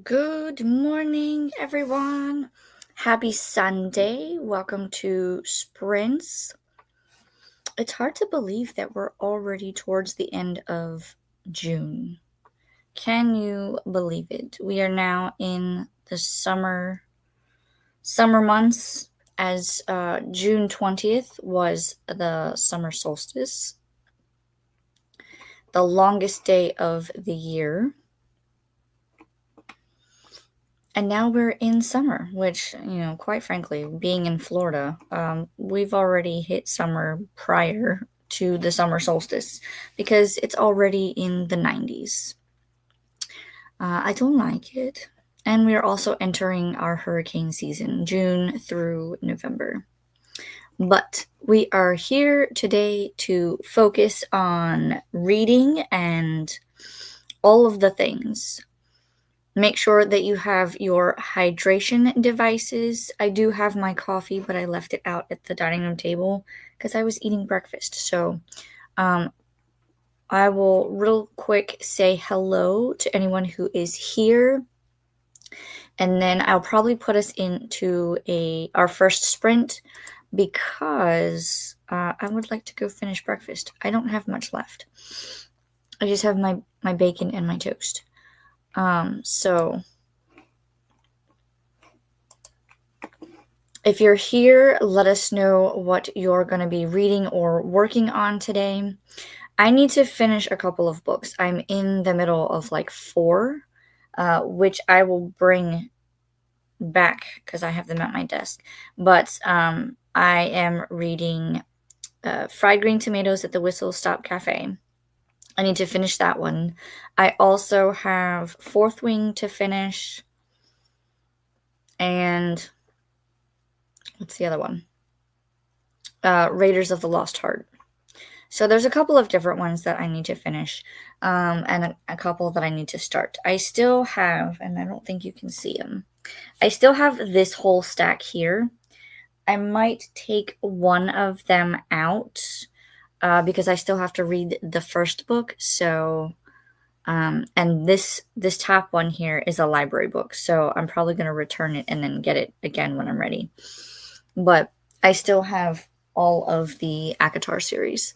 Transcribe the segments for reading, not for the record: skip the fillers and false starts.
Good morning, everyone. Happy Sunday. Welcome to Sprints. It's hard to believe that we're already towards the end of June. Can you believe it? We are now in the summer months, as June 20th was the summer solstice, the longest day of the year. And now we're in summer, which, quite frankly, being in Florida, we've already hit summer prior to the summer solstice because it's already in the 90s. I don't like it. And we're also entering our hurricane season, June through November. But we are here today to focus on reading and all of the things. Make sure that you have your hydration devices. I do have my coffee, but I left it out at the dining room table because I was eating breakfast. So I will real quick say hello to anyone who is here. And then I'll probably put us into our first sprint because I would like to go finish breakfast. I don't have much left. I just have my bacon and my toast. So if you're here, let us know what you're going to be reading or working on today. I need to finish a couple of books. I'm in the middle of like 4, which I will bring back because I have them at my desk. But I am reading Fried Green Tomatoes at the Whistle Stop Cafe. I need to finish that one. I also have Fourth Wing to finish. And what's the other one? Raiders of the Lost Heart. So there's a couple of different ones that I need to finish, and a couple that I need to start. I still have, and I don't think you can see them, I still have this whole stack here. I might take one of them out because I still have to read the first book. So, and this top one here is a library book. So I'm probably going to return it and then get it again when I'm ready. But I still have all of the ACOTAR series.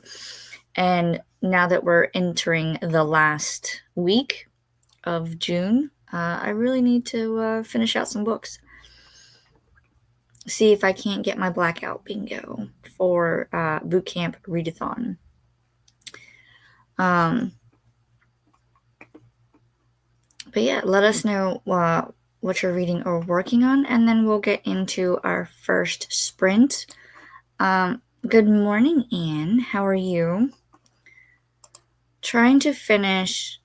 And now that we're entering the last week of June, I really need to finish out some books. See if I can't get my blackout bingo for Boot Camp Readathon. But yeah, let us know what you're reading or working on, and then we'll get into our first sprint. Good morning, Anne. How are you? Trying to finish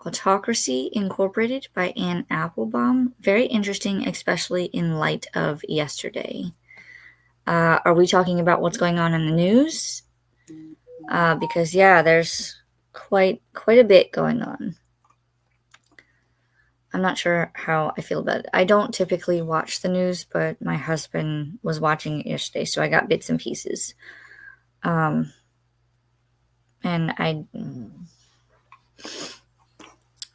Autocracy Incorporated by Anne Applebaum. Very interesting, especially in light of yesterday. Are we talking about what's going on in the news? Because yeah, there's quite a bit going on. I'm not sure how I feel about it. I don't typically watch the news, but my husband was watching it yesterday, so I got bits and pieces. And I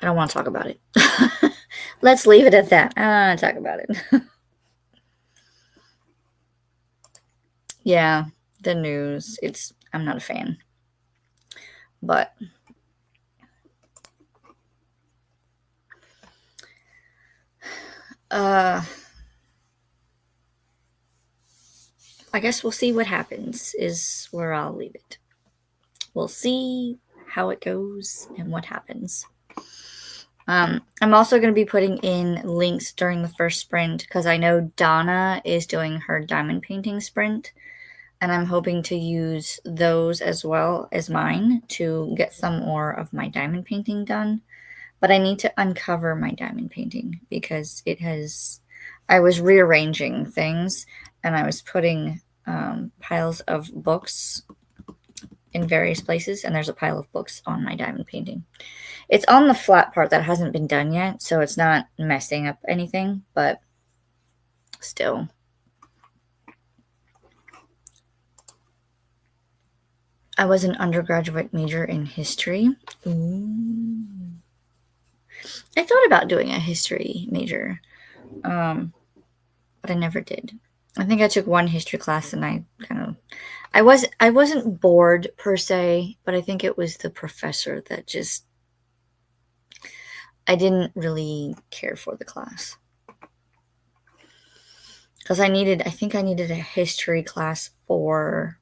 don't want to talk about it. Let's leave it at that. I don't want to talk about it. Yeah, the news. I'm not a fan. But I guess we'll see what happens is where I'll leave it. We'll see how it goes and what happens. I'm also going to be putting in links during the first sprint because I know Donna is doing her diamond painting sprint, and I'm hoping to use those as well as mine to get some more of my diamond painting done. But I need to uncover my diamond painting because I was rearranging things and I was putting piles of books in various places, and there's a pile of books on my diamond painting. It's on the flat part that hasn't been done yet, so it's not messing up anything, but still. I was an undergraduate major in history. Ooh. I thought about doing a history major, but I never did. I think I took one history class and I wasn't bored per se, but I think it was the professor that just I didn't really care for the class. Because I think I needed a history class for,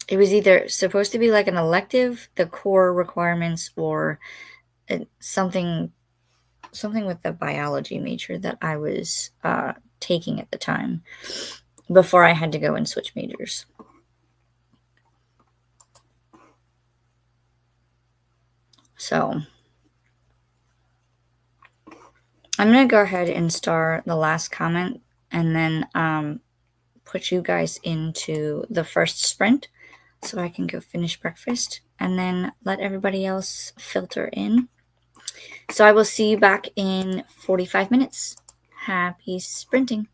it was either supposed to be like an elective, the core requirements, or something with the biology major that I was taking at the time before I had to go and switch majors. So I'm going to go ahead and start the last comment and then put you guys into the first sprint so I can go finish breakfast and then let everybody else filter in. So I will see you back in 45 minutes. Happy sprinting.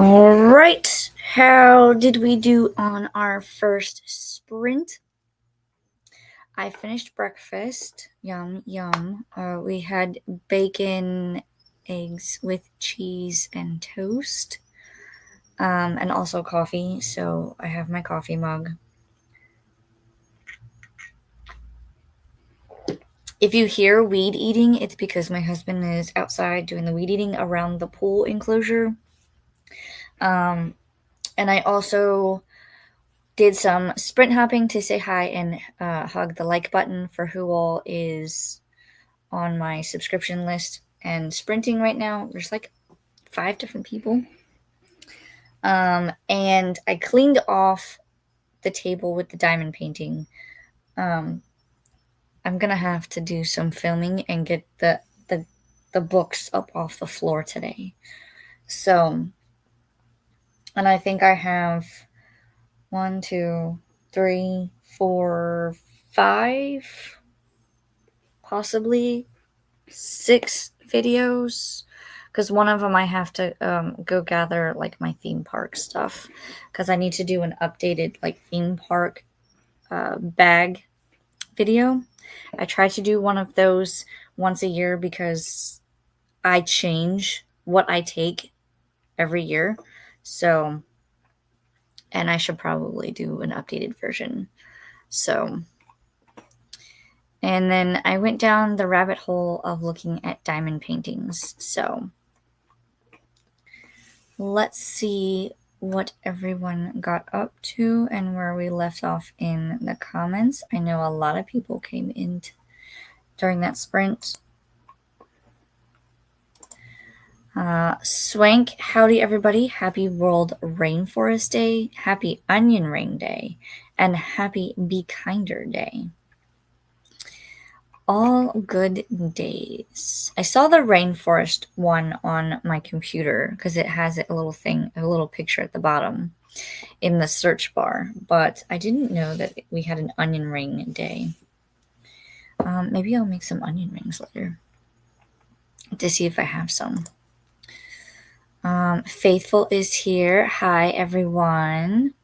All right. How did we do on our first sprint? I finished breakfast. Yum, yum. We had bacon, eggs with cheese and toast, and also coffee. So I have my coffee mug. If you hear weed eating, it's because my husband is outside doing the weed eating around the pool enclosure. And I also did some sprint hopping to say hi and hug the like button for who all is on my subscription list and sprinting right now. There's like 5 different people. And I cleaned off the table with the diamond painting. I'm gonna have to do some filming and get the books up off the floor today. So, and I think I have 1, 2, 3, 4, 5, possibly 6 videos, because one of them I have to go gather like my theme park stuff, because I need to do an updated like theme park bag video. I try to do one of those once a year because I change what I take every year. So, and I should probably do an updated version. So, and then I went down the rabbit hole of looking at diamond paintings. So, let's see what everyone got up to and where we left off in the comments. I know a lot of people came in during that sprint. Swank, howdy everybody. Happy World Rainforest Day, happy Onion Ring Day, and happy Be Kinder Day. All good days. I saw the rainforest one on my computer because it has a little thing, a little picture at the bottom in the search bar, but I didn't know that we had an onion ring day. Maybe I'll make some onion rings later to see if I have some. Faithful is here. Hi, everyone.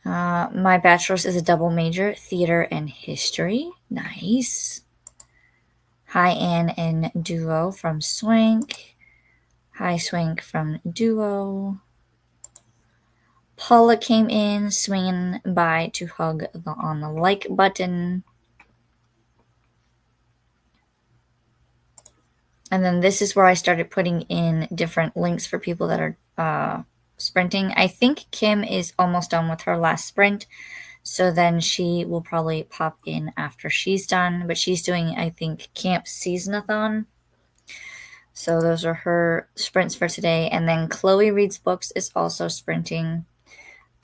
My bachelor's is a double major, theater and history. Nice. Hi, Anne and Duo from Swank. Hi, Swank from Duo. Paula came in, swinging by to hug on the like button. And then this is where I started putting in different links for people that are sprinting. I think Kim is almost done with her last sprint, so then she will probably pop in after she's done. But she's doing, I think, Camp Seasonathon. So those are her sprints for today. And then Chloe Reads Books is also sprinting.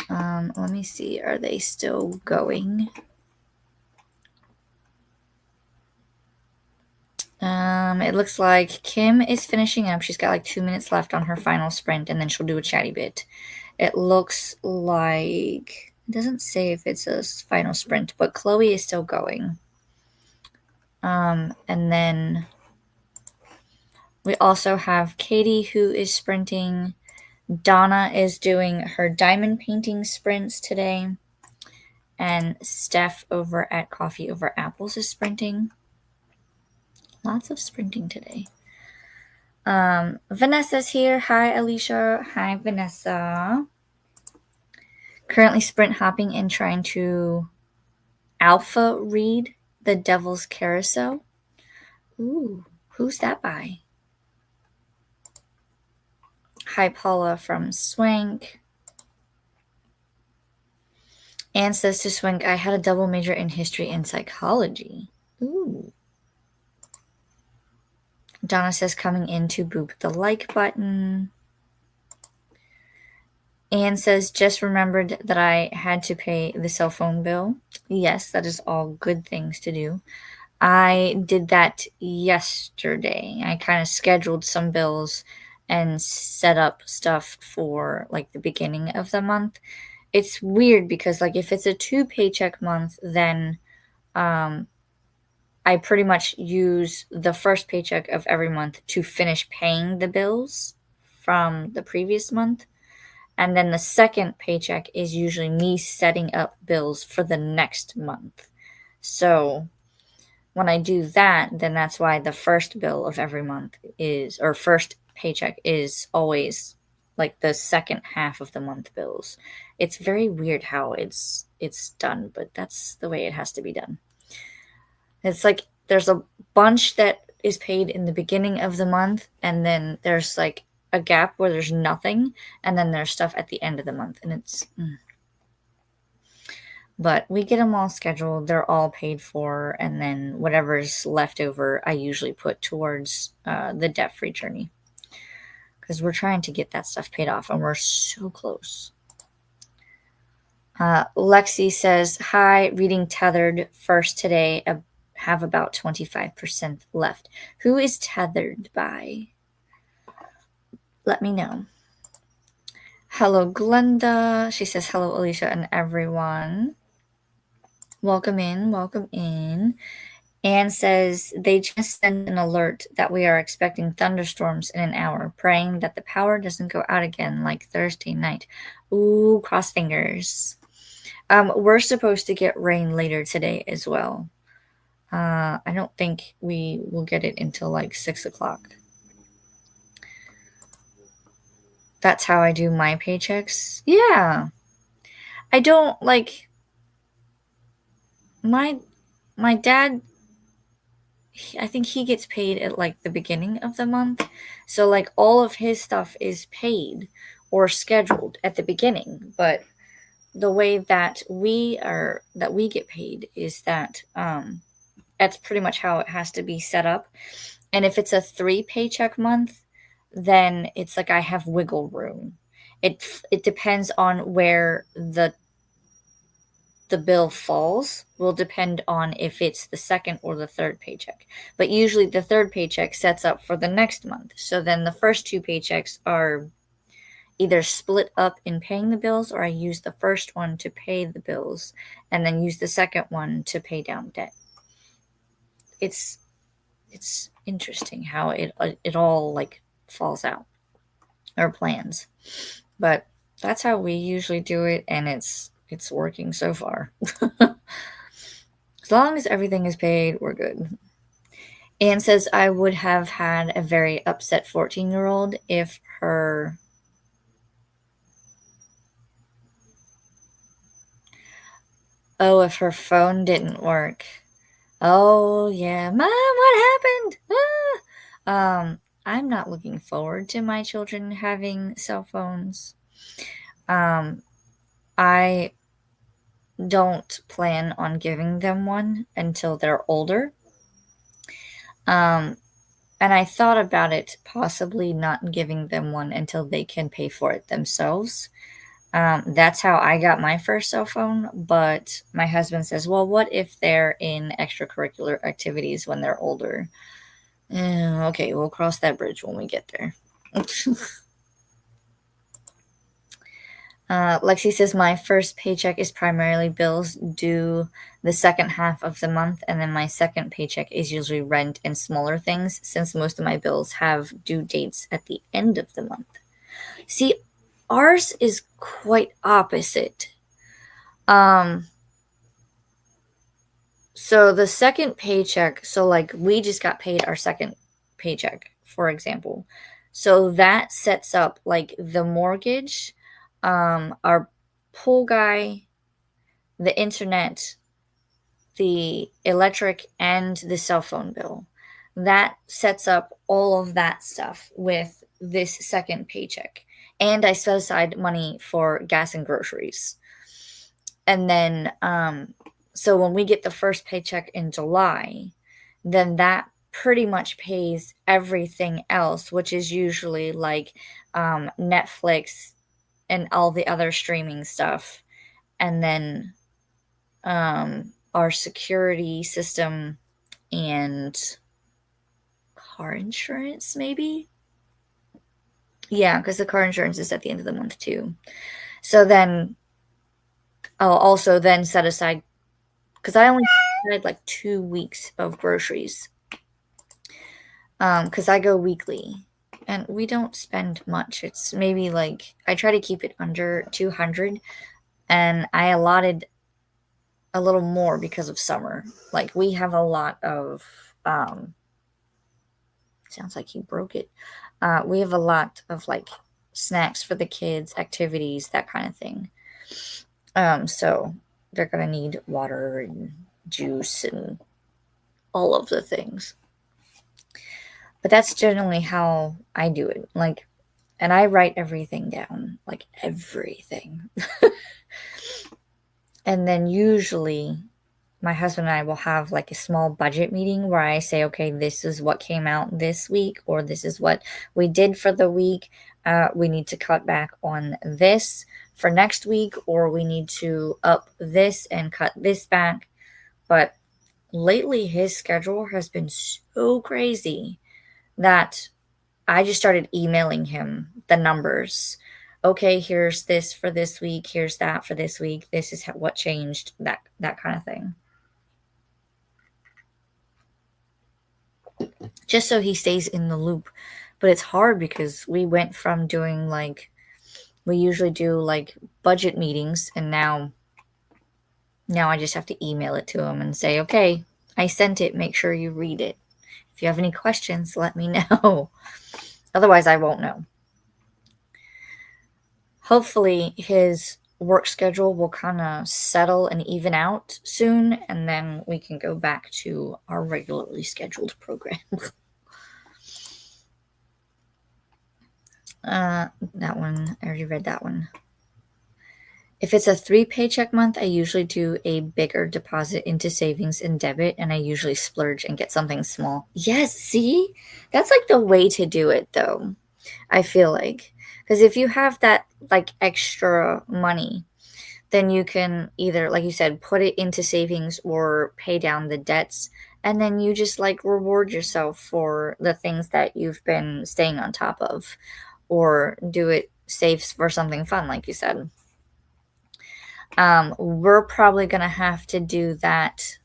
Let me see. Are they still going? It looks like Kim is finishing up. She's got like 2 minutes left on her final sprint, and then she'll do a chatty bit. It looks like, it doesn't say if it's a final sprint, but Chloe is still going. And then we also have Katie, who is sprinting. Donna is doing her diamond painting sprints today. And Steph over at Coffee Over Apples is sprinting. Lots of sprinting today. Vanessa's here. Hi, Alicia. Hi, Vanessa. Currently sprint hopping and trying to alpha read The Devil's Carousel. Ooh, who's that by? Hi, Paula from Swank. Anne says to Swank, I had a double major in history and psychology. Ooh. Donna says, coming in to boop the like button. Anne says, just remembered that I had to pay the cell phone bill. Yes, that is all good things to do. I did that yesterday. I kind of scheduled some bills and set up stuff for like the beginning of the month. It's weird because like if it's a 2 paycheck month, then I pretty much use the first paycheck of every month to finish paying the bills from the previous month. And then the second paycheck is usually me setting up bills for the next month. So when I do that, then that's why the first bill of every month is, or first paycheck is always like the second half of the month bills. It's very weird how it's done, but that's the way it has to be done. It's like there's a bunch that is paid in the beginning of the month, and then there's like a gap where there's nothing, and then there's stuff at the end of the month, and it's but we get them all scheduled, they're all paid for, and then whatever's left over I usually put towards the debt-free journey, because we're trying to get that stuff paid off and we're so close. Lexi says, hi, reading Tethered first today, have about 25% left. Who is Tethered by? Let me know. Hello, Glenda. She says, hello, Alicia and everyone. Welcome in, welcome in. Anne says, they just sent an alert that we are expecting thunderstorms in an hour, praying that the power doesn't go out again like Thursday night. Ooh, cross fingers. We're supposed to get rain later today as well. I don't think we will get it until like 6 o'clock. That's how I do my paychecks. Yeah. I don't like my dad. I think he gets paid at like the beginning of the month. So like all of his stuff is paid or scheduled at the beginning, but the way that we get paid is that that's pretty much how it has to be set up. And if it's a 3 paycheck month, then it's like I have wiggle room. It depends on where the bill falls, will depend on if it's the second or the third paycheck. But usually the third paycheck sets up for the next month. So then the first 2 paychecks are either split up in paying the bills, or I use the first one to pay the bills and then use the second one to pay down debt. It's interesting how it all like falls out, or plans. But that's how we usually do it, and it's working so far. As long as everything is paid, we're good. Anne says, I would have had a very upset 14-year-old if her phone didn't work. Oh yeah, Mom, what happened? I'm not looking forward to my children having cell phones. I don't plan on giving them one until they're older. And I thought about it possibly not giving them one until they can pay for it themselves. That's how I got my first cell phone, but my husband says, well, what if they're in extracurricular activities when they're older? Okay, we'll cross that bridge when we get there. Lexi says, my first paycheck is primarily bills due the second half of the month, and then my second paycheck is usually rent and smaller things, since most of my bills have due dates at the end of the month. See, ours is quite opposite. So the second paycheck, so like we just got paid our second paycheck, for example. So that sets up like the mortgage, our pool guy, the internet, the electric, and the cell phone bill. That sets up all of that stuff with this second paycheck. And I set aside money for gas and groceries. And then, so when we get the first paycheck in July, then that pretty much pays everything else, which is usually like Netflix and all the other streaming stuff. And then our security system and car insurance, maybe? Yeah, because the car insurance is at the end of the month too. So then I'll also then set aside, because I only had like 2 weeks of groceries, because I go weekly, and we don't spend much. It's maybe like I try to keep it under 200, and I allotted a little more because of summer. Like we have a lot of sounds like he broke it. We have a lot of like snacks for the kids, activities, that kind of thing. So they're gonna need water and juice and all of the things. But that's generally how I do it. Like, and I write everything down, like everything. And then usually my husband and I will have like a small budget meeting where I say, okay, this is what came out this week, or this is what we did for the week. We need to cut back on this for next week, or we need to up this and cut this back. But lately, his schedule has been so crazy that I just started emailing him the numbers. Okay, here's this for this week. Here's that for this week. This is what changed. That kind of thing. Just so he stays in the loop. But it's hard because we went from doing like we usually do like budget meetings, and now I just have to email it to him and say, "Okay, I sent it. Make sure you read it. If you have any questions, let me know." Otherwise, I won't know. Hopefully, his work schedule will kind of settle and even out soon, and then we can go back to our regularly scheduled program. That one, I already read that one. If it's a 3 paycheck month, I usually do a bigger deposit into savings and debit, and I usually splurge and get something small. Yes, see? That's like the way to do it, though. I feel like. Because if you have that like extra money, then you can either, like you said, put it into savings or pay down the debts. And then you just like reward yourself for the things that you've been staying on top of, or do it save for something fun, like you said. We're probably going to have to do that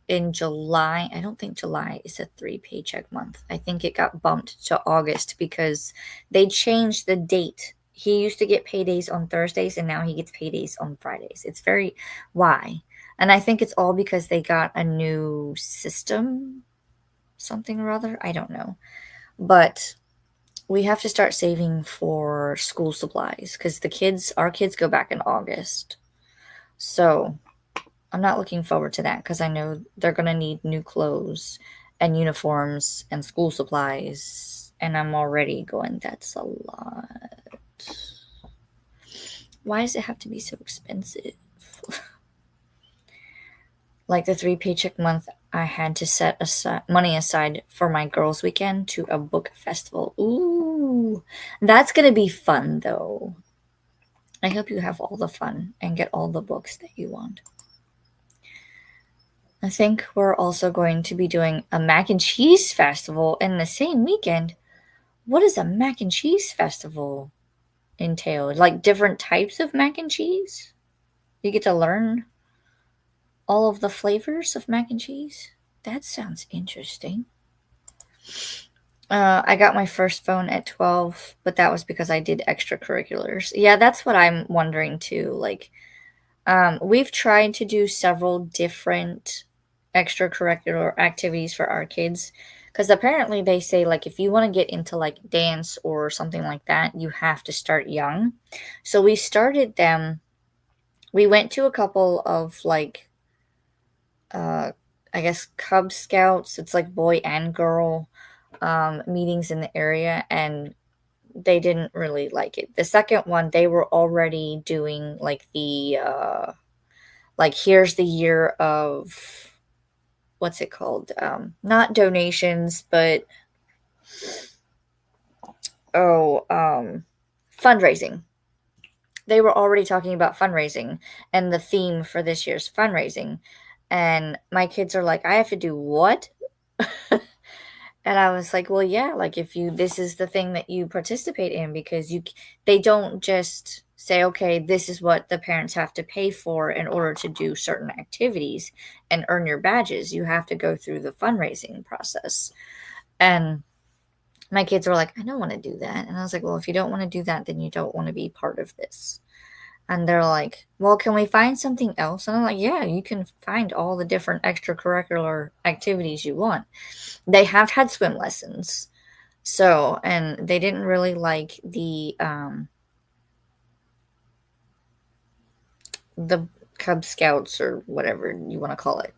in July. I don't think July is a 3 paycheck month. I think it got bumped to August because they changed the date. He used to get paydays on Thursdays, and now he gets paydays on Fridays. It's very why. And I think it's all because they got a new system, something or other. I don't know. But we have to start saving for school supplies because our kids go back in August. So I'm not looking forward to that because I know they're going to need new clothes and uniforms and school supplies. And I'm already going, that's a lot. Why does it have to be so expensive? Like the 3 paycheck month, I had to set money aside for my girls' weekend to a book festival. Ooh, that's going to be fun though. I hope you have all the fun and get all the books that you want. I think we're also going to be doing a mac and cheese festival in the same weekend. What does a mac and cheese festival entail? Like different types of mac and cheese? You get to learn all of the flavors of mac and cheese? That sounds interesting. I got my first phone at 12, but that was because I did extracurriculars. Yeah, that's what I'm wondering too. Like, we've tried to do several different extracurricular activities for our kids because apparently they say like if you want to get into like dance or something like that, you have to start young. So we started them. We went to a couple of like I guess Cub Scouts. It's like boy and girl meetings in the area, and they didn't really like it. The second one, they were already doing like the like here's the year of what's it called? Not donations, but oh, fundraising. They were already talking about fundraising and the theme for this year's fundraising. And my kids are like, I have to do what? And I was like, well, yeah, like if you, this is the thing that you participate in because they don't just say, okay, this is what the parents have to pay for in order to do certain activities and earn your badges. You have to go through the fundraising process. And My kids were like, I don't want to do that. And I was like, well, if you don't want to do that, then you don't want to be part of this. And they're like, well, can we find something else? And I'm like, yeah, you can find all the different extracurricular activities you want. They have had swim lessons. So, and they didn't really like the Cub Scouts or whatever you want to call it.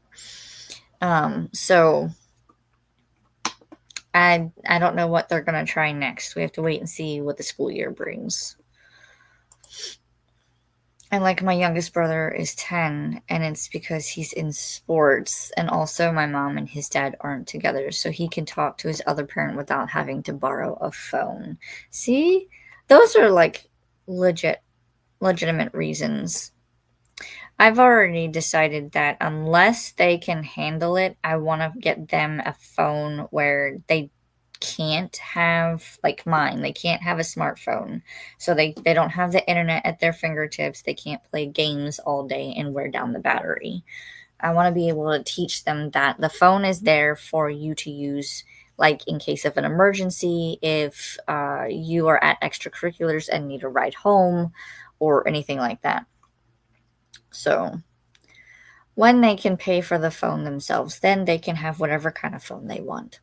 So I don't know what they're going to try next. We have to wait and see what the school year brings. And like my youngest brother is 10, and it's because he's in sports, and also my mom and his dad aren't together, so he can talk to his other parent without having to borrow a phone. See? Those are like legitimate reasons. I've already decided that unless they can handle it, I want to get them a phone where they can't have, like mine, they can't have a smartphone. So they don't have the internet at their fingertips. They can't play games all day and wear down the battery. I want to be able to teach them that the phone is there for you to use, like in case of an emergency, if you are at extracurriculars and need a ride home or anything like that. So when they can pay for the phone themselves, then they can have whatever kind of phone they want.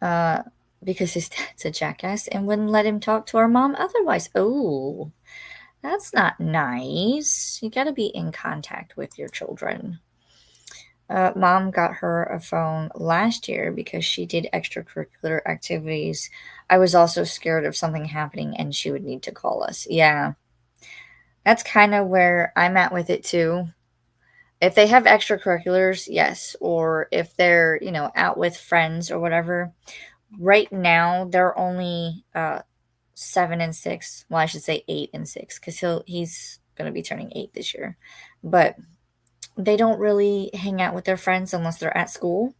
Because his dad's a jackass and wouldn't let him talk to our mom otherwise. Oh, that's not nice. You got to be in contact with your children. Mom got her a phone last year because she did extracurricular activities. I was also scared of something happening and she would need to call us. Yeah. That's kind of where I'm at with it too. If they have extracurriculars, yes. Or if they're, out with friends or whatever. Right now, they're only 7 and 6. Well, I should say 8 and 6 because he's going to be turning 8 this year. But they don't really hang out with their friends unless they're at school.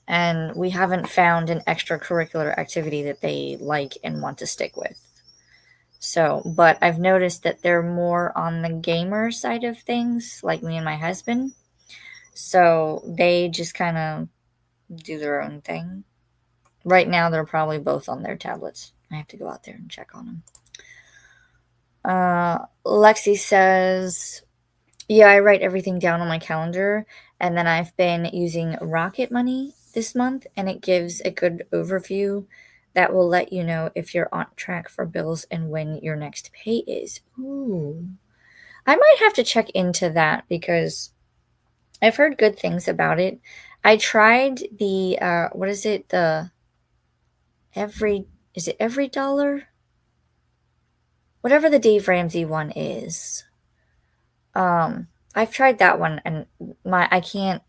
And we haven't found an extracurricular activity that they like and want to stick with. So, but I've noticed that they're more on the gamer side of things, like me and my husband. So they just kind of do their own thing. Right now, they're probably both on their tablets. I have to go out there and check on them. Lexi says, yeah, I write everything down on my calendar, and then I've been using Rocket Money this month, and it gives a good overview that will let you know if you're on track for bills and when your next pay is. Ooh. I might have to check into that because I've heard good things about it. I tried the, what is it? Is it every dollar? Whatever the Dave Ramsey one is. I've tried that one and I can't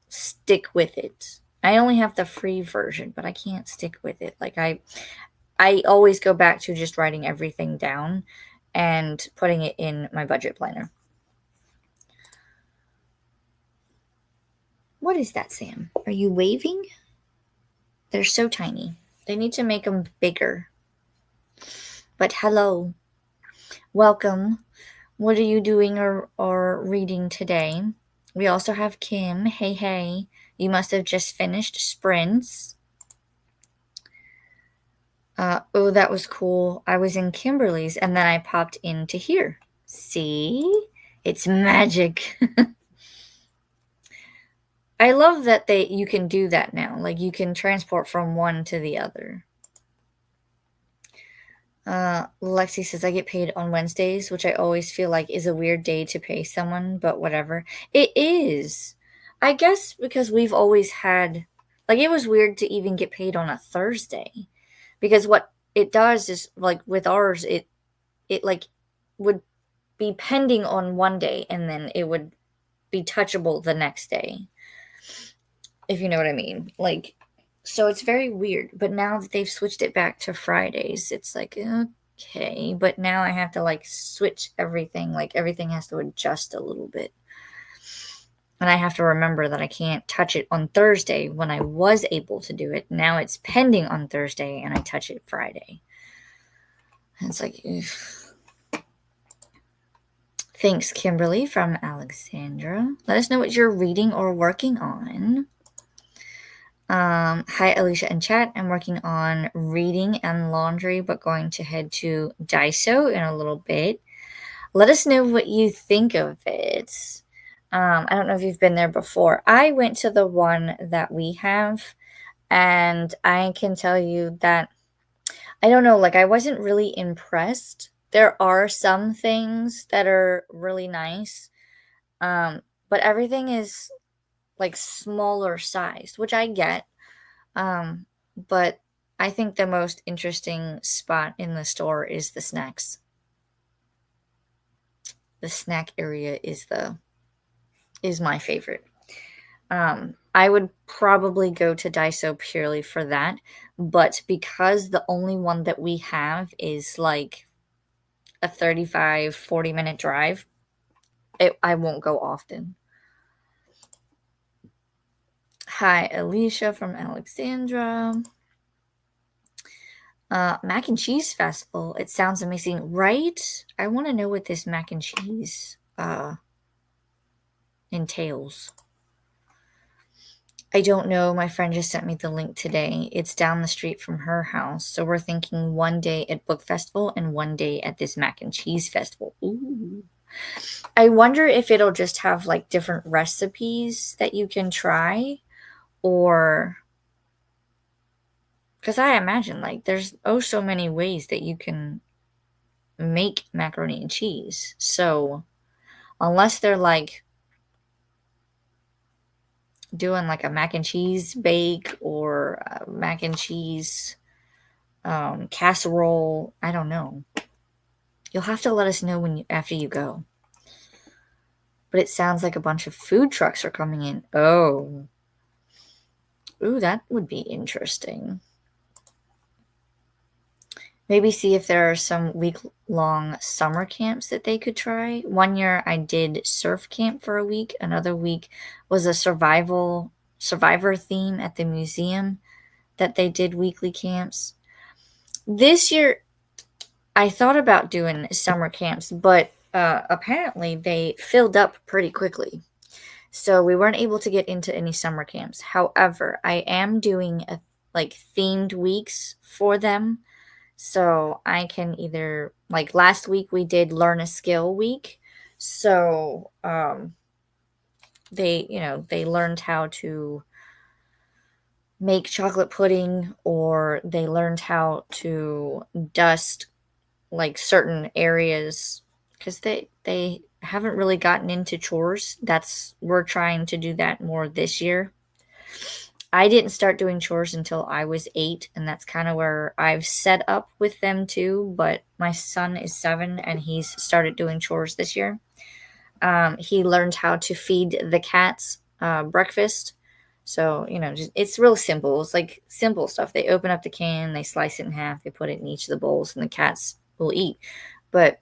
stick with it. I only have the free version, but I can't stick with it. Like I always go back to just writing everything down and putting it in my budget planner. What is that, Sam? Are you waving? They're so tiny. They need to make them bigger. But hello. Welcome. What are you doing or reading today? We also have Kim. Hey. You must have just finished sprints. Oh, that was cool. I was in Kimberly's and then I popped into here. See? It's magic. I love that you can do that now. Like you can transport from one to the other. Lexi says, I get paid on Wednesdays, which I always feel like is a weird day to pay someone, but whatever. It is. I guess because we've always had, like, it was weird to even get paid on a Thursday. Because what it does is, like, with ours, it like, would be pending on one day, and then it would be touchable the next day. If you know what I mean. Like, so it's very weird. But now that they've switched it back to Fridays, it's like, okay. But now I have to, like, switch everything. Like, everything has to adjust a little bit. And I have to remember that I can't touch it on Thursday when I was able to do it. Now it's pending on Thursday, and I touch it Friday. And it's like, ugh. Thanks, Kimberly from Alexandra. Let us know what you're reading or working on. Hi, Alicia and chat. I'm working on reading and laundry, but going to head to Daiso in a little bit. Let us know what you think of it. I don't know if you've been there before. I went to the one that we have, and I can tell you that I don't know, like, I wasn't really impressed. There are some things that are really nice, but everything is like smaller size, which I get. Um, but I think the most interesting spot in the store is the snacks. The snack area is my favorite. I would probably go to Daiso purely for that, but because the only one that we have is like a 35-40 minute drive, I won't go often. Hi, Alicia from Alexandra. Mac and cheese festival. It sounds amazing, right? I want to know what this mac and cheese entails. I don't know. My friend just sent me the link today. It's down the street from her house. So we're thinking one day at book festival and one day at this mac and cheese festival. Ooh. I wonder if it'll just have like different recipes that you can try, or because I imagine like there's so many ways that you can make macaroni and cheese. So unless they're like doing like a mac and cheese bake or a mac and cheese casserole, I don't know. You'll have to let us know after you go. But it sounds like a bunch of food trucks are coming in. Oh. Ooh, that would be interesting. Maybe see if there are some week-long summer camps that they could try. One year I did surf camp for a week. Another week was a survivor theme at the museum that they did weekly camps. This year I thought about doing summer camps, but apparently they filled up pretty quickly. So we weren't able to get into any summer camps. However, I am doing like themed weeks for them. So I can either, like last week we did learn a skill week. So they learned how to make chocolate pudding, or they learned how to dust like certain areas, because they haven't really gotten into chores. We're trying to do that more this year. I didn't start doing chores until I was 8, and that's kind of where I've set up with them too. But my son is 7, and he's started doing chores this year. He learned how to feed the cats breakfast. So, it's real simple. It's like simple stuff. They open up the can, they slice it in half, they put it in each of the bowls, and the cats will eat. But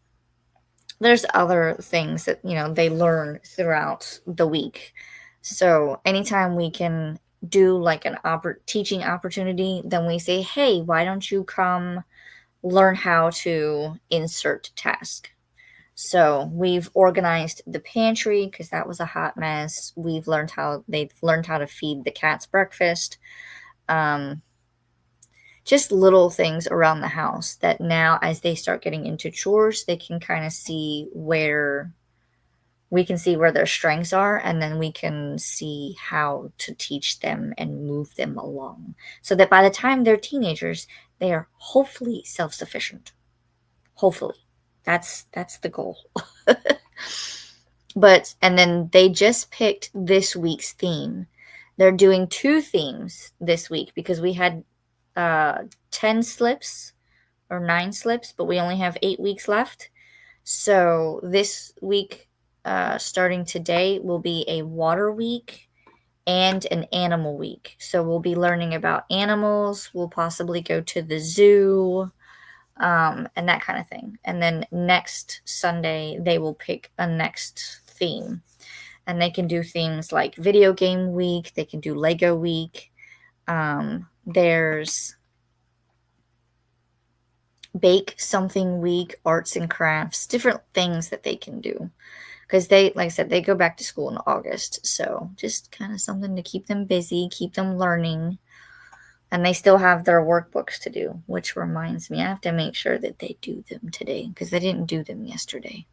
there's other things that, they learn throughout the week. So anytime we can do like an teaching opportunity, then we say, hey, why don't you come learn how to insert task? So we've organized the pantry because that was a hot mess. They've learned how to feed the cats breakfast. Just little things around the house that now, as they start getting into chores, they can kind of see where their strengths are, and then we can see how to teach them and move them along so that by the time they're teenagers, they are hopefully self-sufficient. Hopefully. That's the goal. And then they just picked this week's theme. They're doing 2 themes this week because we had 10 slips or 9 slips, but we only have 8 weeks left. So this week, starting today, will be a water week and an animal week. So we'll be learning about animals. We'll possibly go to the zoo, and that kind of thing. And then next Sunday, they will pick a next theme. And they can do themes like video game week. They can do Lego week. There's bake something week, arts and crafts, different things that they can do. because they, like I said, they go back to school in August. So just kind of something to keep them busy, keep them learning. And they still have their workbooks to do, which reminds me, I have to make sure that they do them today because they didn't do them yesterday.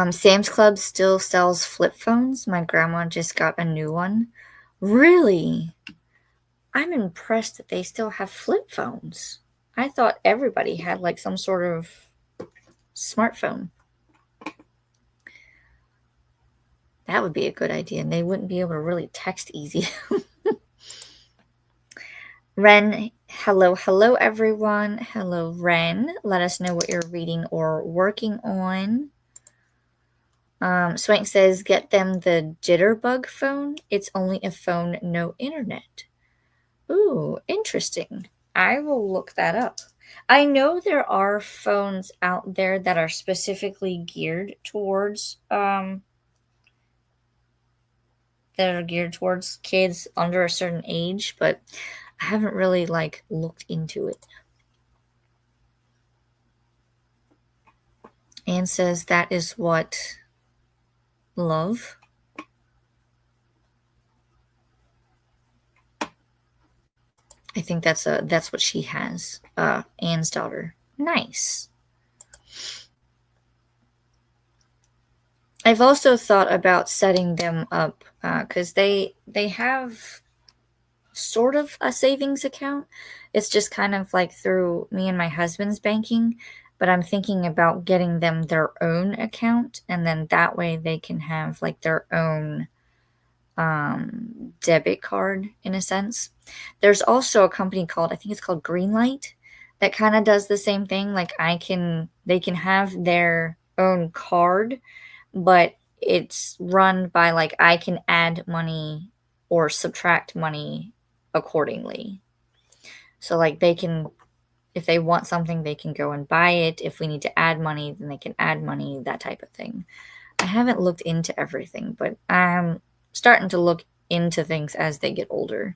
Sam's Club still sells flip phones. My grandma just got a new one. Really? I'm impressed that they still have flip phones. I thought everybody had like some sort of smartphone. That would be a good idea, and they wouldn't be able to really text easy. Ren, hello everyone. Hello, Ren. Let us know what you're reading or working on. Swank says, get them the Jitterbug phone. It's only a phone, no internet. Ooh, interesting. I will look that up. I know there are phones out there that are specifically geared towards kids under a certain age, but I haven't really like looked into it. Anne says that is what love. I think that's what she has. Anne's daughter. Nice. I've also thought about setting them up because they have sort of a savings account. It's just kind of like through me and my husband's banking, but I'm thinking about getting them their own account, and then that way they can have like their own debit card in a sense. There's also a company called, I think it's called Greenlight, that kind of does the same thing. Like they can have their own card, but it's run by like I can add money or subtract money accordingly. So like they can, if they want something, they can go and buy it. If we need to add money, then they can add money, that type of thing. I haven't looked into everything, but I'm starting to look into things as they get older.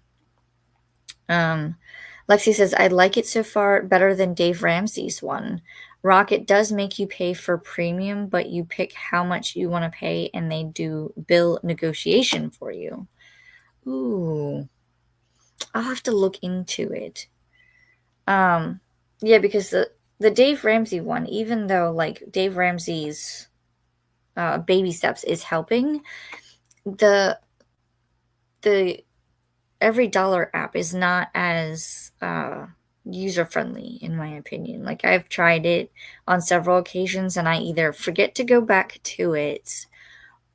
Lexi says, I like it so far, better than Dave Ramsey's one. Rocket does make you pay for premium, but you pick how much you want to pay and they do bill negotiation for you. Ooh. I'll have to look into it. Yeah, because the Dave Ramsey one, even though like Dave Ramsey's baby steps is helping, the Every Dollar app is not as user friendly in my opinion. Like I've tried it on several occasions and I either forget to go back to it,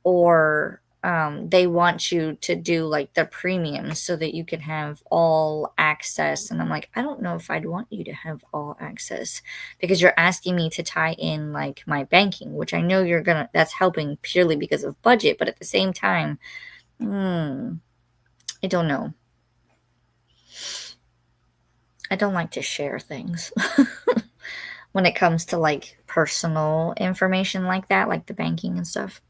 or they want you to do like the premium so that you can have all access, and I'm like, I don't know if I'd want you to have all access because you're asking me to tie in like my banking, which I know that's helping purely because of budget, but at the same time, I don't know. I don't like to share things when it comes to like personal information like that, like the banking and stuff.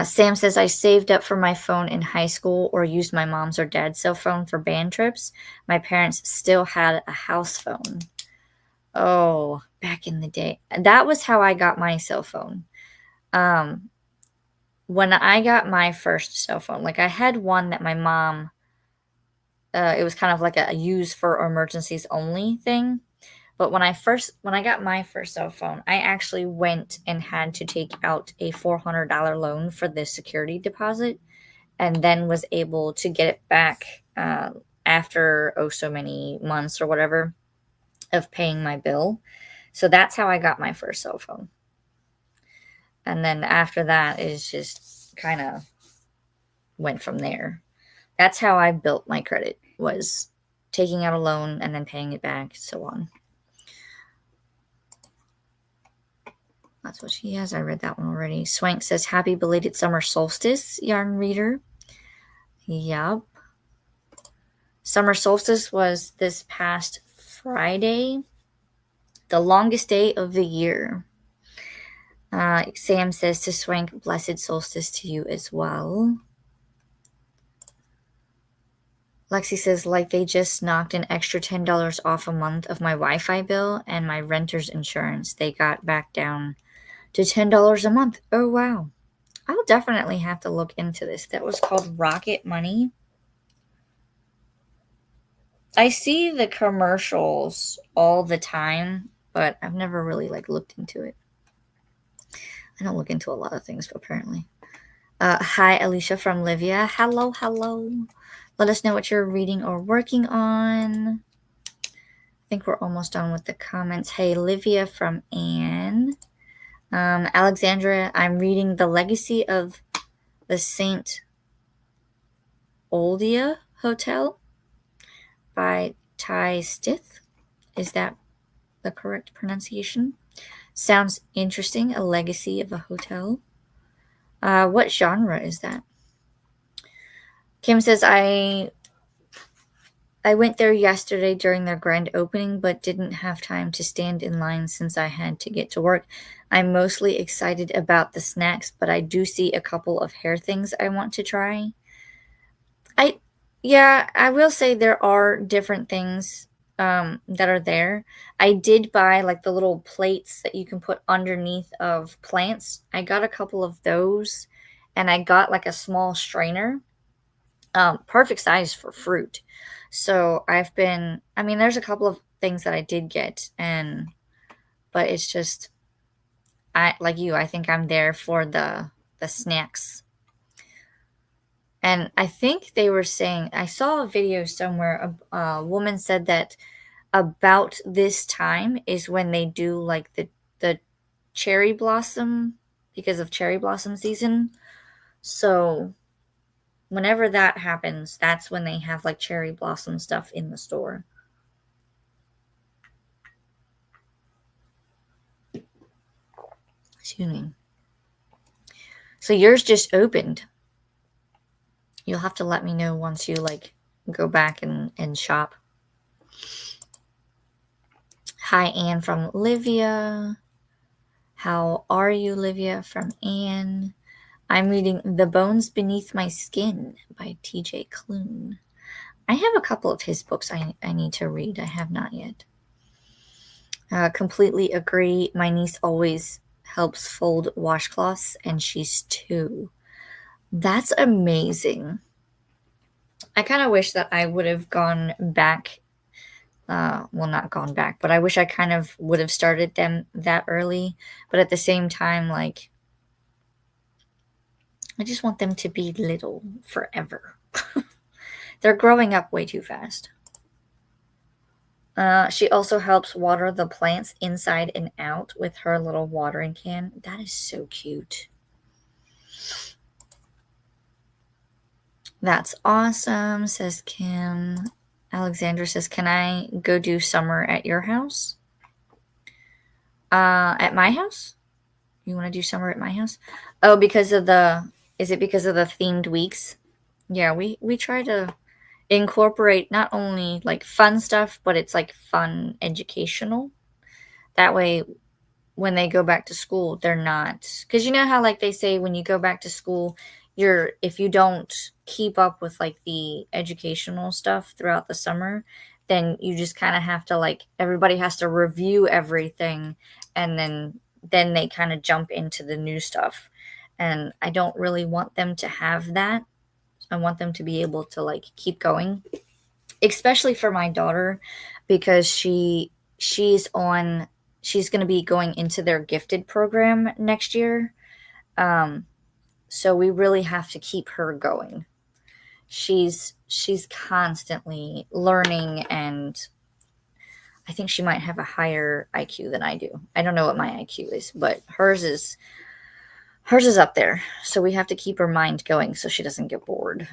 Sam says, I saved up for my phone in high school or used my mom's or dad's cell phone for band trips. My parents still had a house phone. Oh, back in the day. That was how I got my cell phone. When I got my first cell phone, like I had one that my mom, it was kind of like a use for emergencies only thing. But when I got my first cell phone, I actually went and had to take out a $400 loan for the security deposit, and then was able to get it back after so many months or whatever of paying my bill. So that's how I got my first cell phone. And then after that is just kind of went from there. That's how I built my credit, was taking out a loan and then paying it back, so on. That's what she has. I read that one already. Swank says, happy belated summer solstice, yarn reader. Yup. Summer solstice was this past Friday, the longest day of the year. Sam says to Swank, blessed solstice to you as well. Lexi says, like they just knocked an extra $10 off a month of my Wi-Fi bill and my renter's insurance. They got back down to $10 a month. Oh, wow. I'll definitely have to look into this. That was called Rocket Money. I see the commercials all the time, but I've never really looked into it. I don't look into a lot of things apparently. Hi, Alicia from Livia. Hello, hello. Let us know what you're reading or working on. I think we're almost done with the comments. Hey, Livia from Anne. Alexandra, I'm reading The Legacy of the St. Oldia Hotel by Ty Stith. Is that the correct pronunciation? Sounds interesting. A legacy of a hotel. What genre is that? Kim says, I went there yesterday during their grand opening, but didn't have time to stand in line since I had to get to work. I'm mostly excited about the snacks, but I do see a couple of hair things I want to try. I will say there are different things that are there. I did buy the little plates that you can put underneath of plants. I got a couple of those, and I got a small strainer, perfect size for fruit. So there's a couple of things that I did get, but it's just, I think I'm there for the snacks. And I think they were saying, I saw a video somewhere, a woman said that about this time is when they do the cherry blossom, because of cherry blossom season. So whenever that happens, that's when they have cherry blossom stuff in the store. Excuse me. So yours just opened. You'll have to let me know once you go back and shop. Hi, Anne from Livia. How are you, Livia from Anne? I'm reading The Bones Beneath My Skin by TJ Klune. I have a couple of his books I need to read. I have not yet. Completely agree. My niece always helps fold washcloths, and she's 2. That's amazing. I kind of wish that I would have gone back. Well, not gone back, but I wish I kind of would have started them that early. But at the same time, I just want them to be little forever. They're growing up way too fast. She also helps water the plants inside and out with her little watering can. That is so cute. That's awesome, says Kim. Alexandra says, can I go do summer at your house? At my house? You want to do summer at my house? Oh, is it because of the themed weeks? Yeah, we try to incorporate not only fun stuff, but it's fun educational. That way, when they go back to school, they're not, because you know how they say when you go back to school, if you don't keep up with the educational stuff throughout the summer, then you just kind of have to everybody has to review everything, and then they kind of jump into the new stuff. And I don't really want them to have that. I want them to be able to keep going, especially for my daughter, because she's going to be going into their gifted program next year. So we really have to keep her going. She's constantly learning, and I think she might have a higher IQ than I do. I don't know what my IQ is, but hers is up there. So we have to keep her mind going so she doesn't get bored.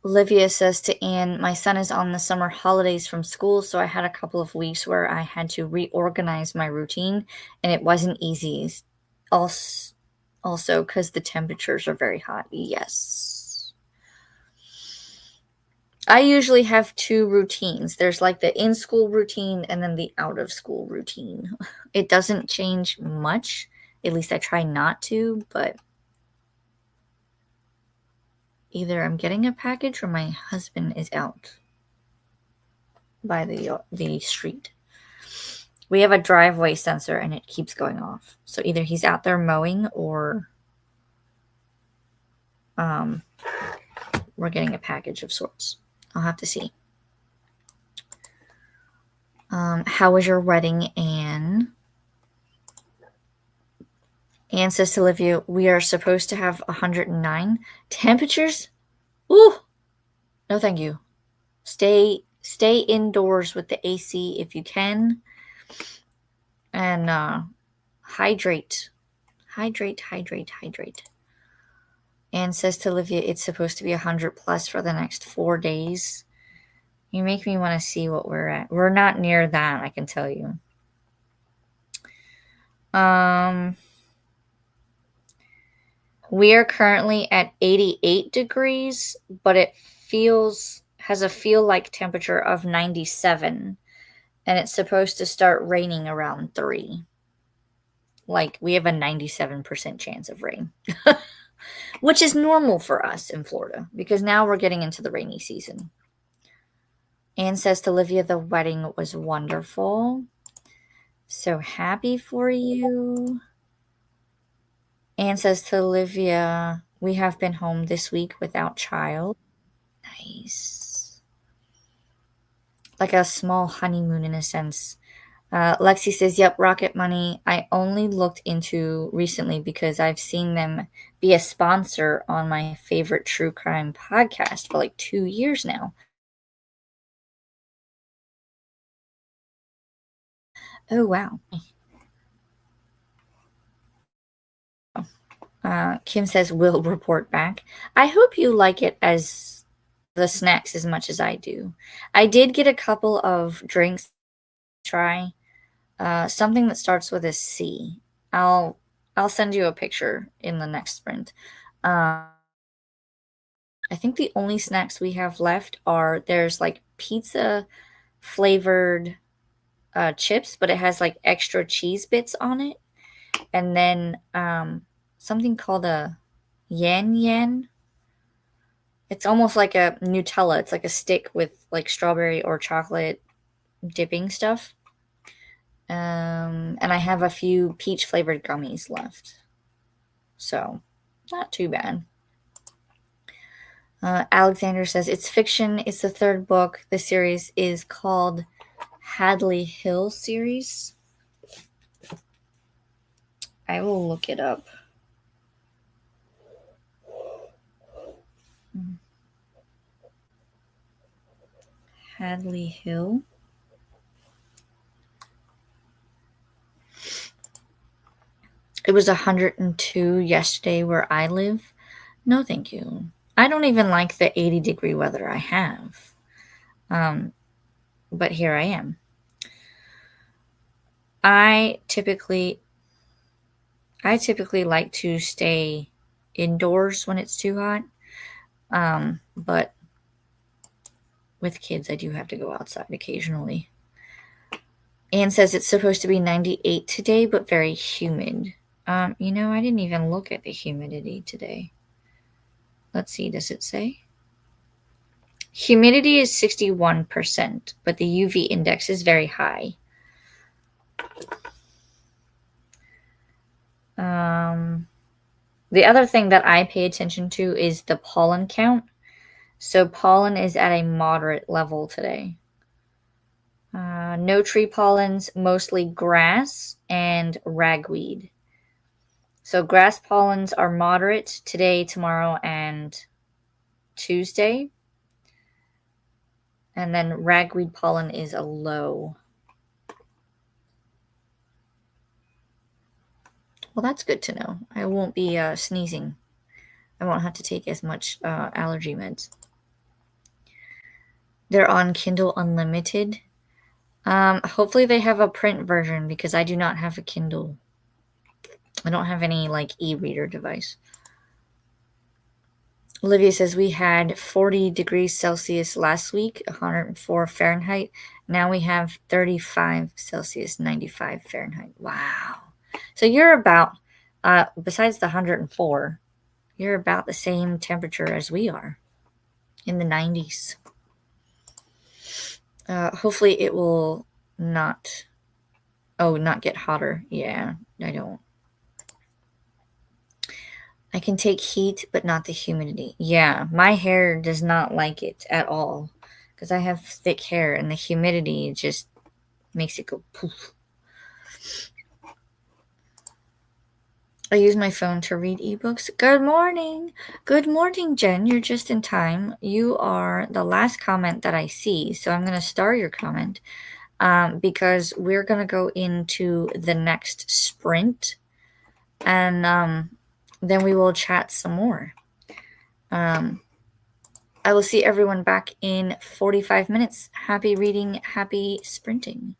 Olivia says to Anne, my son is on the summer holidays from school, so I had a couple of weeks where I had to reorganize my routine, and it wasn't easy. Also, because the temperatures are very hot. Yes. I usually have 2 routines. There's the in-school routine and then the out-of-school routine. It doesn't change much. At least I try not to, but either I'm getting a package or my husband is out by the street. We have a driveway sensor and it keeps going off. So either he's out there mowing or we're getting a package of sorts. I'll have to see. How was your wedding, Anne? Anne says to Olivia, we are supposed to have 109 temperatures. Ooh, no thank you. Stay indoors with the AC if you can. And hydrate. Anne says to Olivia, it's supposed to be 100 plus for the next 4 days. You make me want to see what we're at. We're not near that, I can tell you. We are currently at 88 degrees, but it has a feel-like temperature of 97, and it's supposed to start raining around 3. Like, we have a 97% chance of rain, which is normal for us in Florida, because now we're getting into the rainy season. Anne says to Olivia, the wedding was wonderful. So happy for you. Anne says to Olivia, we have been home this week without child. Nice. Like a small honeymoon in a sense. Lexi says, yep, Rocket Money. I only looked into recently because I've seen them be a sponsor on my favorite true crime podcast for like 2 years now. Oh, wow. Kim says, we'll report back. I hope you like it as the snacks as much as I do. I did get a couple of drinks to try. Something that starts with a C. I'll send you a picture in the next sprint. I think the only snacks we have left there's like pizza flavored chips, but it has like extra cheese bits on it. And then something called a yen. It's almost like a Nutella. It's like a stick with like strawberry or chocolate dipping stuff. And I have a few peach flavored gummies left. So, not too bad. Alexander says, it's fiction. It's the 3rd book. The series is called Hadley Hill series. I will look it up. Hadley Hill. It was 102 yesterday where I live. No, thank you. I don't even like the 80-degree weather I have. But here I am. I typically like to stay indoors when it's too hot. But with kids, I do have to go outside occasionally. Anne says it's supposed to be 98 today, but very humid. I didn't even look at the humidity today. Let's see, does it say? Humidity is 61%, but the UV index is very high. The other thing that I pay attention to is the pollen count. So pollen is at a moderate level today. No tree pollens, mostly grass and ragweed. So grass pollens are moderate today, tomorrow, and Tuesday. And then ragweed pollen is a low. Well, that's good to know. I won't be sneezing. I won't have to take as much allergy meds. They're on Kindle Unlimited. Hopefully they have a print version because I do not have a Kindle. I don't have any like e-reader device. Olivia says we had 40 degrees Celsius last week, 104 Fahrenheit. Now we have 35 Celsius, 95 Fahrenheit. Wow. So you're about, besides the 104, you're about the same temperature as we are, in the 90s. Hopefully it will not Oh, not get hotter. Yeah, I don't. I can take heat, but not the humidity. Yeah, my hair does not like it at all because I have thick hair and the humidity just makes it go poof. I use my phone to read ebooks. Good morning. Good morning, Jen. You're just in time. You are the last comment that I see. So I'm going to star your comment because we're going to go into the next sprint and then we will chat some more. I will see everyone back in 45 minutes. Happy reading, happy sprinting.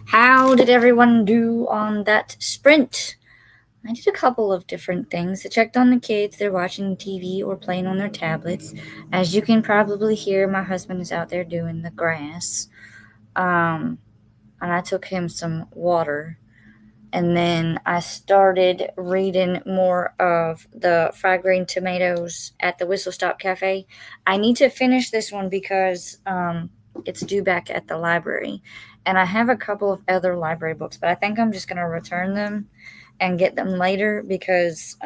How did everyone do on that sprint? I did a couple of different things. I checked on the kids. They're watching TV or playing on their tablets. As you can probably hear, my husband is out there doing the grass. And I took him some water. And then I started reading more of the Fried Green Tomatoes at the Whistle Stop Cafe. I need to finish this one because it's due back at the library. And I have a couple of other library books, but I think I'm just going to return them and get them later because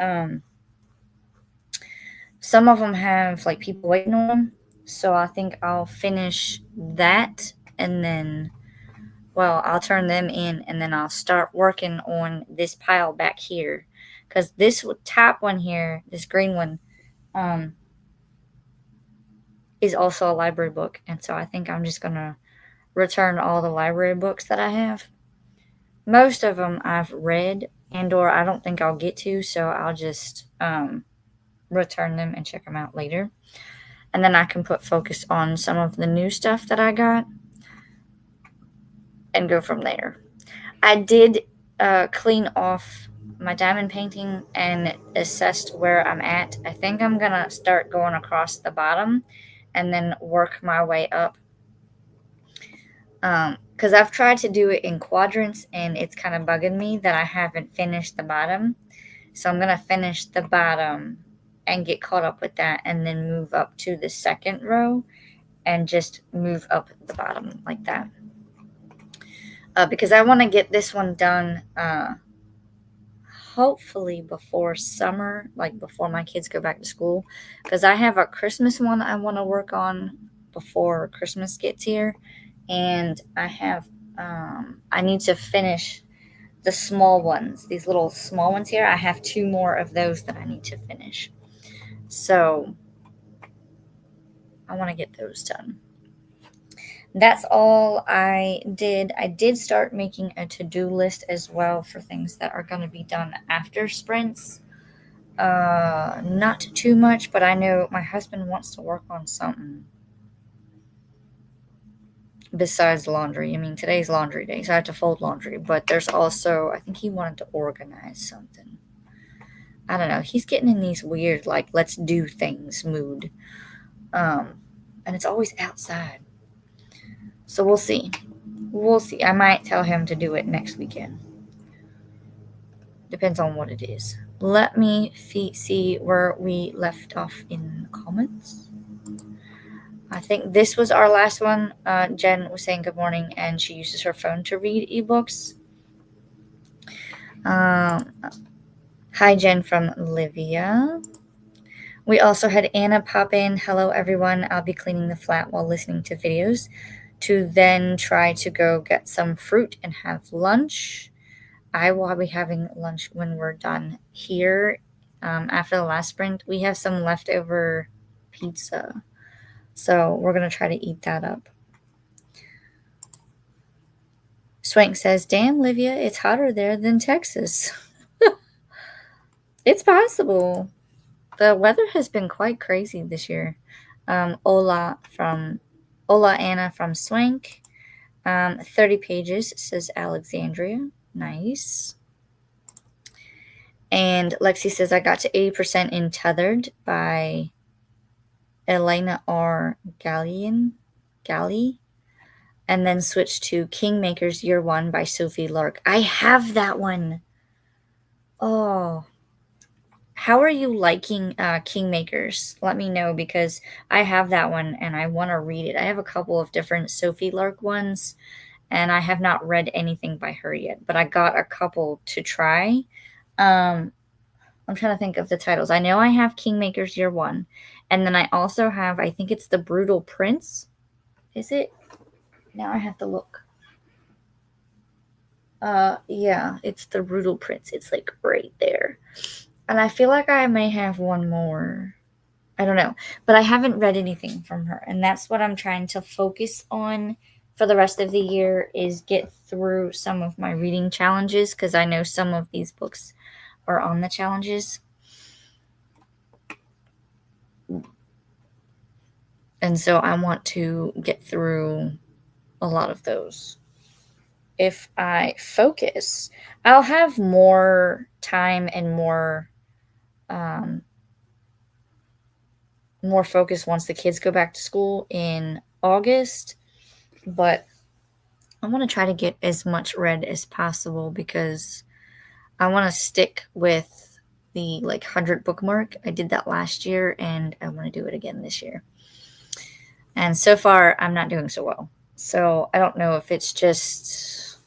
some of them have like people waiting on them. So I think I'll finish that and then, well, I'll turn them in and then I'll start working on this pile back here. Because this top one here, this green one, is also a library book. And so I think I'm just going to return all the library books that I have. Most of them I've read and or I don't think I'll get to, so I'll just return them and check them out later. And then I can put focus on some of the new stuff that I got and go from there. I did clean off my diamond painting and assessed where I'm at. I think I'm going to start going across the bottom and then work my way up. Because I've tried to do it in quadrants and it's kind of bugging me that I haven't finished the bottom. So I'm going to finish the bottom and get caught up with that and then move up to the second row and just move up the bottom like that. Because I want to get this one done hopefully before summer, like before my kids go back to school, because I have a Christmas one I want to work on before Christmas gets here, and I need to finish the small ones, these little small ones here. I have 2 more of those that I need to finish, so I want to get those done. That's all I did. I did start making a to-do list as well for things that are going to be done after sprints. Not too much, but I know my husband wants to work on something besides laundry. I mean, today's laundry day, so I have to fold laundry, but there's also, I think he wanted to organize something. I don't know. He's getting in these weird, like, let's do things mood. And it's always outside. So we'll see. We'll see. I might tell him to do it next weekend. Depends on what it is. Let me see where we left off in the comments. I think this was our last one. Jen was saying good morning, and she uses her phone to read ebooks. Hi, Jen from Livia. We also had Anna pop in. Hello, everyone. I'll be cleaning the flat while listening to videos to then try to go get some fruit and have lunch. I will be having lunch when we're done here. After the last sprint, we have some leftover pizza. So we're going to try to eat that up. Swank says, damn, Livia, it's hotter there than Texas. It's possible. The weather has been quite crazy this year. Ola Anna from Swank. 30 pages, says Alexandria. Nice. And Lexi says, I got to 80% in Tethered by Elena R. Galli, and then switched to Kingmakers Year 1 by Sophie Lark. I have that one. Oh. How are you liking Kingmakers? Let me know, because I have that one and I want to read it. I have a couple of different Sophie Lark ones, and I have not read anything by her yet, but I got a couple to try. I'm trying to think of the titles. I know I have Kingmakers Year 1, and then I also have, I think it's The Brutal Prince. Is it? Now I have to look. Yeah, it's The Brutal Prince. It's like right there. And I feel like I may have one more. I don't know. But I haven't read anything from her, and that's what I'm trying to focus on for the rest of the year, is get through some of my reading challenges, because I know some of these books are on the challenges. And so I want to get through a lot of those. If I focus, I'll have more time and um, more focus once the kids go back to school in August. But I want to try to get as much read as possible because I want to stick with the 100 book mark. I did that last year and I want to do it again this year. And so far, I'm not doing so well. So I don't know if it's just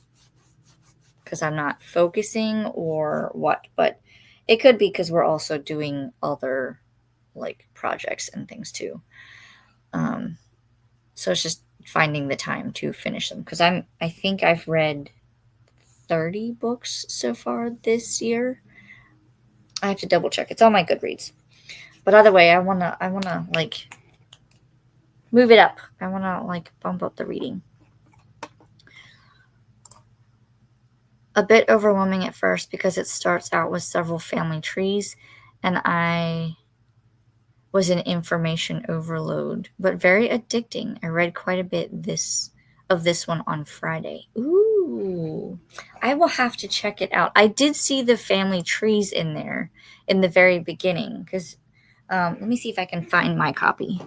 because I'm not focusing or what, but it could be because we're also doing other projects and things too. So it's just finding the time to finish them because I think I've read 30 books so far this year. I have to double check. It's on my Goodreads. But either way, I wanna move it up. I wanna bump up the reading. A bit overwhelming at first because it starts out with several family trees, and I was in information overload, but very addicting. I read quite a bit of this one on Friday. Ooh, I will have to check it out. I did see the family trees in there in the very beginning because let me see if I can find my copy.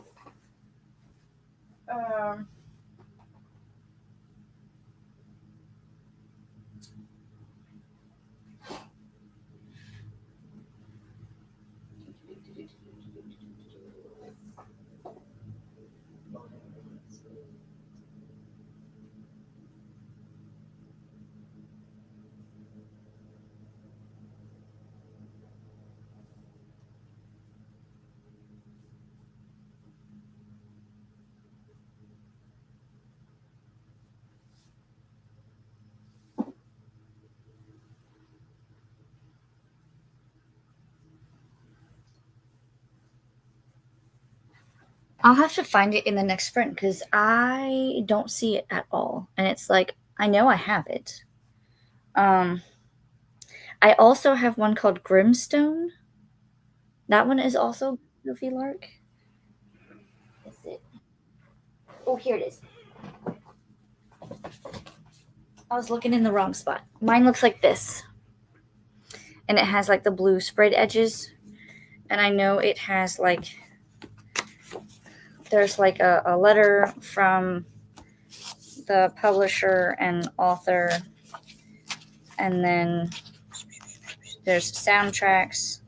I'll have to find it in the next sprint because I don't see it at all. And it's like, I know I have it. I also have one called Grimstone. That one is also Sophie Lark. Is it? Oh, here it is. I was looking in the wrong spot. Mine looks like this. And it has the blue sprayed edges. And I know it has there's a letter from the publisher and author. And then there's soundtracks.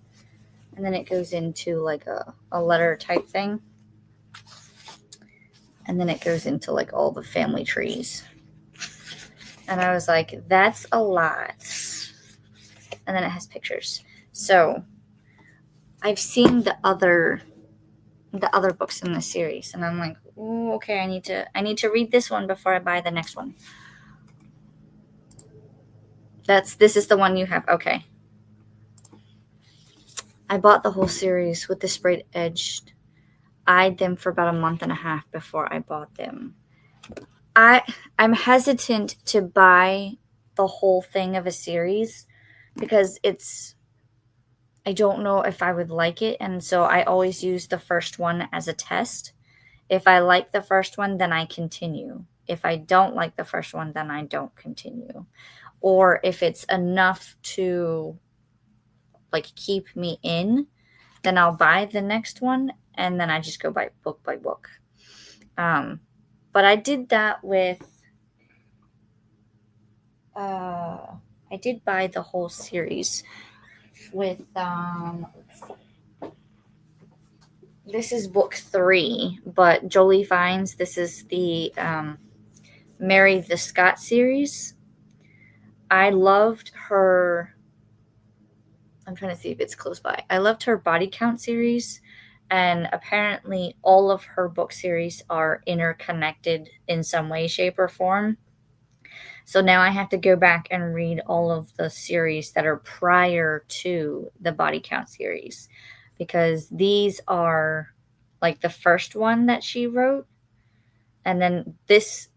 And then it goes into a letter type thing. And then it goes into all the family trees. And I was like, that's a lot. And then it has pictures. So I've seen the other books in the series, and I'm like, ooh, okay, I need to read this one before I buy the next one. This is the one you have. Okay. I bought the whole series with the sprayed edged. Eyed them for about a month and a half before I bought them. I'm hesitant to buy the whole thing of a series because I don't know if I would like it, and so I always use the first one as a test. If I like the first one, then I continue. If I don't like the first one, then I don't continue. Or if it's enough to keep me in, then I'll buy the next one and then I just go by book. But I did that with I did buy the whole series with this is book 3, but Jolie Fiennes, this is the Mary the Scott series. I loved her. I'm trying to see if it's close by. I loved her Body Count series, and apparently all of her book series are interconnected in some way, shape, or form. So now I have to go back and read all of the series that are prior to the Body Count series because these are the first one that she wrote. And then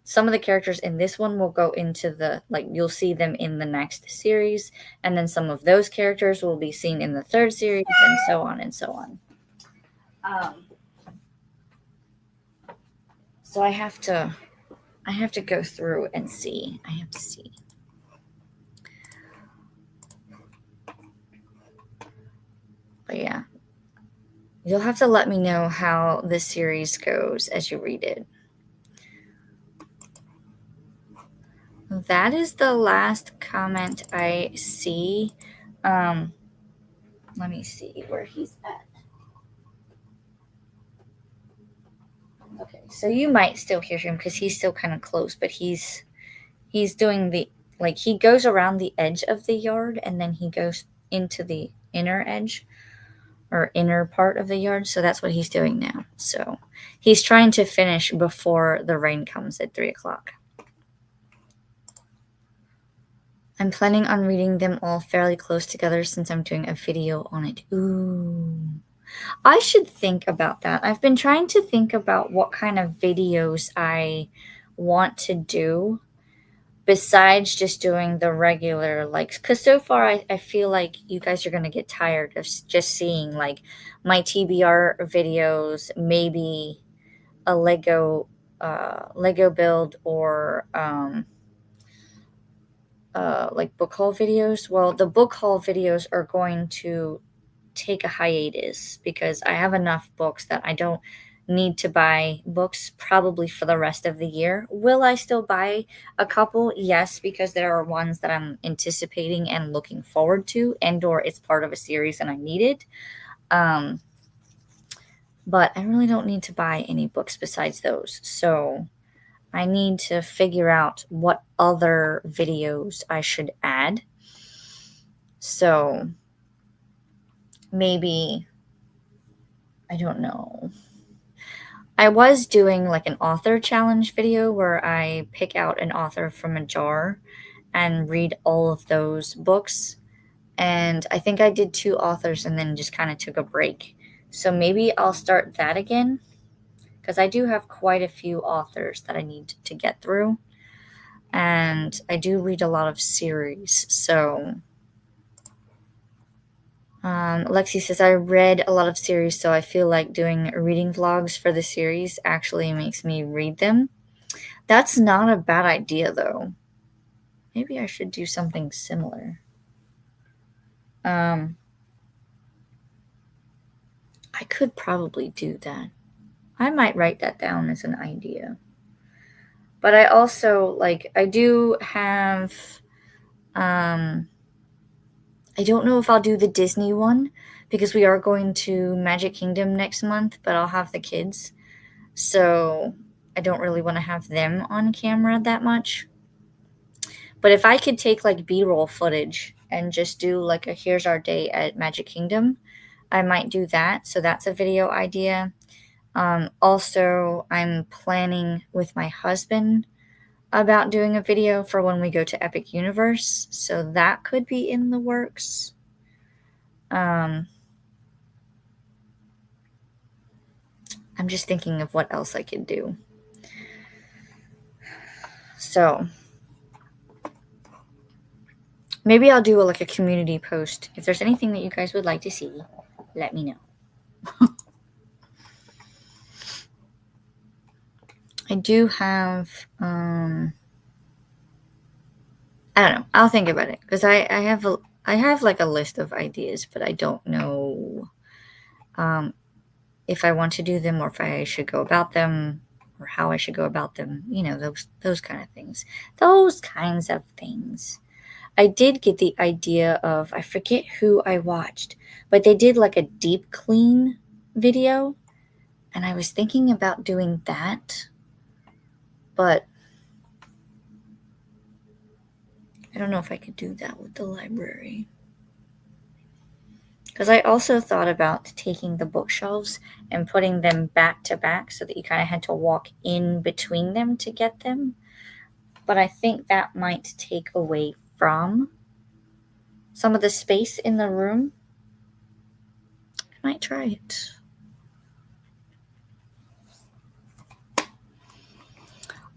some of the characters in this one will go into the, you'll see them in the next series. And then some of those characters will be seen in the third series and so on and so on. So I have to I have to go through and see. I have to see. But yeah. You'll have to let me know how this series goes as you read it. That is the last comment I see. Let me see where he's at. Okay, so you might still hear him because he's still kind of close, but he's doing the, like, he goes around the edge of the yard and then he goes into the inner edge or inner part of the yard. So that's what he's doing now. So he's trying to finish before the rain comes at 3 o'clock. I'm planning on reading them all fairly close together since I'm doing a video on it. Ooh. I should think about that. I've been trying to think about what kind of videos I want to do besides just doing the regular, like, because so far I feel like you guys are going to get tired of just seeing like my TBR videos, maybe a Lego build, or like book haul videos. Well, the book haul videos are going to take a hiatus because I have enough books that I don't need to buy books probably for the rest of the year. Will I still buy a couple? Yes, because there are ones that I'm anticipating and looking forward to, and or it's part of a series and I need it. But I really don't need to buy any books besides those. So I need to figure out what other videos I should add. So maybe, I don't know. I was doing like an author challenge video where I pick out an author from a jar and read all of those books. And I think I did 2 authors and then just kind of took a break. So maybe I'll start that again because I do have quite a few authors that I need to get through. And I do read a lot of series. So Lexi says, I read a lot of series, so I feel like doing reading vlogs for the series actually makes me read them. That's not a bad idea, though. Maybe I should do something similar. I could probably do that. I might write that down as an idea. But I also, like, I do have, I don't know if I'll do the Disney one because we are going to Magic Kingdom next month, but I'll have the kids. So I don't really want to have them on camera that much. But if I could take like B-roll footage and just do like a here's our day at Magic Kingdom, I might do that. So that's a video idea. Also, I'm planning with my husband about doing a video for when we go to Epic Universe. So that could be in the works. I'm just thinking of what else I could do. So maybe I'll do like a community post. If there's anything that you guys would like to see, let me know. I do have, I don't know. I'll think about it because I have like a list of ideas, but I don't know if I want to do them or if I should go about them or how I should go about them. You know, those kind of things. Those kinds of things. I did get the idea of, I forget who I watched, but they did like a deep clean video, and I was thinking about doing that, but I don't know if I could do that with the library. Because I also thought about taking the bookshelves and putting them back to back so that you kind of had to walk in between them to get them. But I think that might take away from some of the space in the room. I might try it.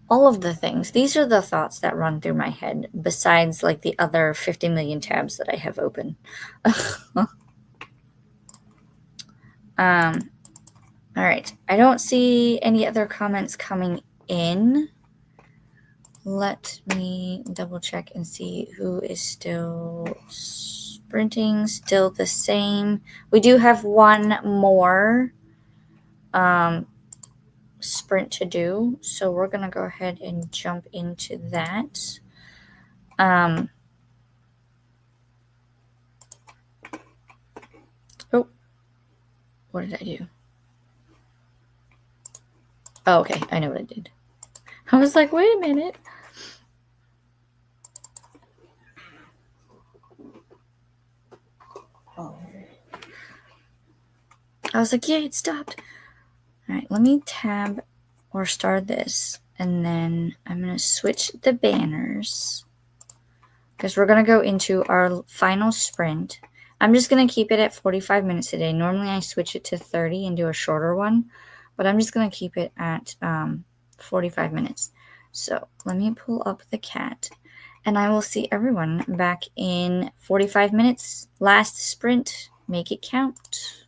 All of the things. These are the thoughts that run through my head, besides like the other 50 million tabs that I have open. All right. I don't see any other comments coming in. let me double check and see who is still sprinting. Still the same. We do have one more sprint to do, so we're gonna go ahead and jump into that. Oh, what did I do? Oh, okay, I know what I did. I was like, wait a minute. I was like, yeah, it stopped. All right, let me tab or start this, and then I'm going to switch the banners because we're going to go into our final sprint. I'm just going to keep it at 45 minutes today. Normally I switch it to 30 and do a shorter one, but I'm just going to keep it at 45 minutes. So let me pull up the cat, and I will see everyone back in 45 minutes. Last sprint, make it count.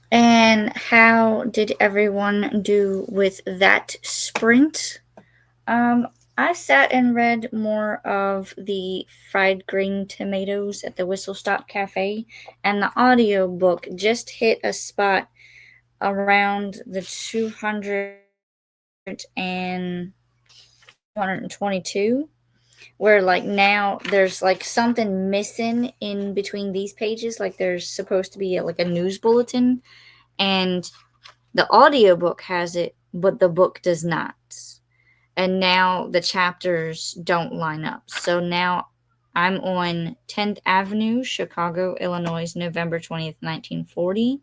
And how did everyone do with that sprint? Um, I sat and read more of the fried green tomatoes at the Whistle Stop Cafe, and the audiobook just hit a spot around the 200 and 222, where like now there's like something missing in between these pages, like there's supposed to be like a news bulletin, and the audiobook has it but the book does not, and now the chapters don't line up. So now I'm on 10th Avenue, Chicago, Illinois, November 20th, 1940,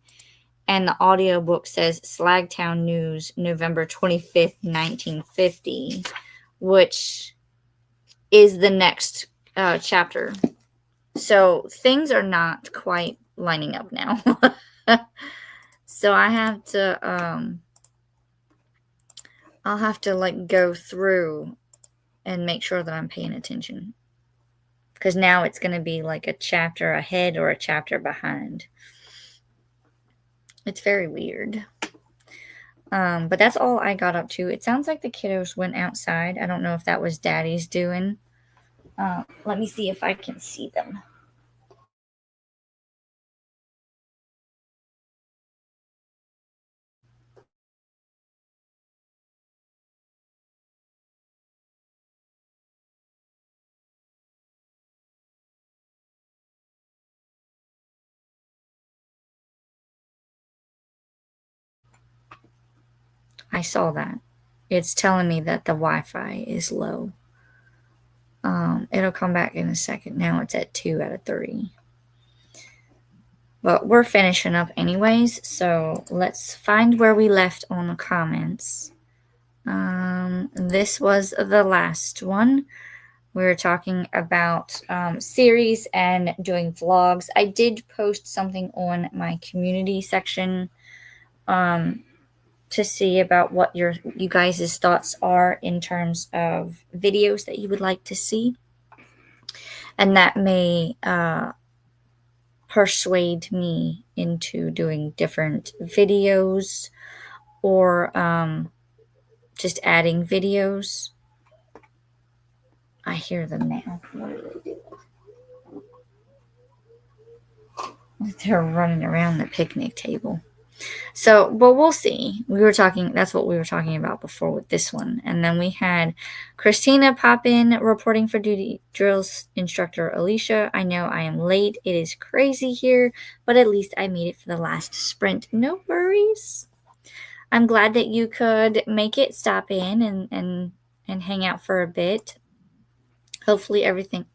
and the audiobook says Slagtown News, November 25th, 1950, which is the next chapter. So things are not quite lining up now. So I'll have to like go through and make sure that I'm paying attention, because now it's going to be like a chapter ahead or a chapter behind. It's very weird. But that's all I got up to. It sounds like the kiddos went outside. I don't know if that was Daddy's doing. Let me see if I can see them. I saw that. It's telling me that the Wi-Fi is low. It'll come back in a second. Now it's at 2 out of 3. But we're finishing up anyways, so let's find where we left on the comments. This was the last one. We were talking about series and doing vlogs. I did post something on my community section to see about what you guys' thoughts are in terms of videos that you would like to see. And that may persuade me into doing different videos, or just adding videos. I hear them now. What do they do? They're running around the picnic table. So, but we'll see. That's what we were talking about before with this one. And then we had Christina pop in, reporting for duty, drills instructor Alicia. I know I am late. It is crazy here, but at least I made it for the last sprint. No worries. I'm glad that you could make it, stop in and hang out for a bit. Hopefully everything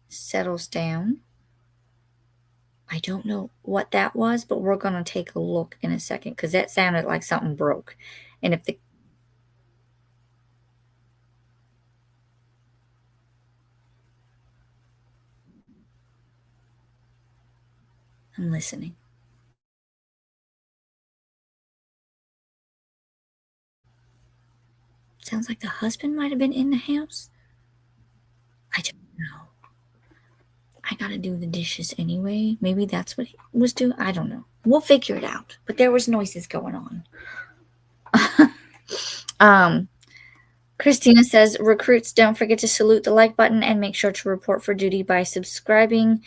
settles down. I don't know what that was, but we're going to take a look in a second, because that sounded like something broke. And if the I'm listening. Sounds like the husband might have been in the house. I don't know. I gotta do the dishes anyway. Maybe that's what he was doing. I don't know. We'll figure it out. But there was noises going on. um, Christina says, recruits, don't forget to salute the like button and make sure to report for duty by subscribing.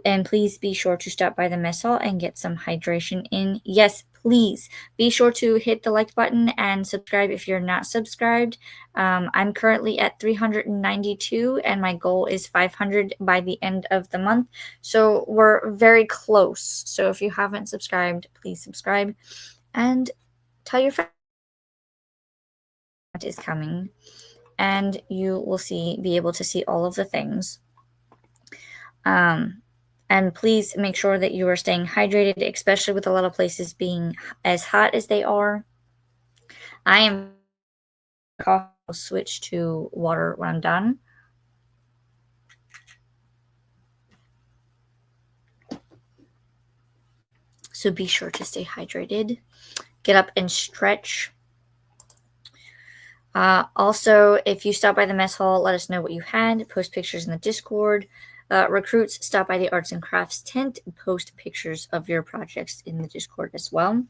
And please be sure to stop by the mess hall and get some hydration in. Yes, please be sure to hit the like button and subscribe if you're not subscribed. I'm currently at 392 and my goal is 500 by the end of the month. So we're very close. So if you haven't subscribed, please subscribe and tell your friends is coming, and you will be able to see all of the things. And please make sure that you are staying hydrated, especially with a lot of places being as hot as they are. I am switch to water when I'm done. So be sure to stay hydrated. Get up and stretch. Also, if you stop by the mess hall, let us know what you had. Post pictures in the Discord. Recruits, stop by the arts and crafts tent and post pictures of your projects in the Discord as well.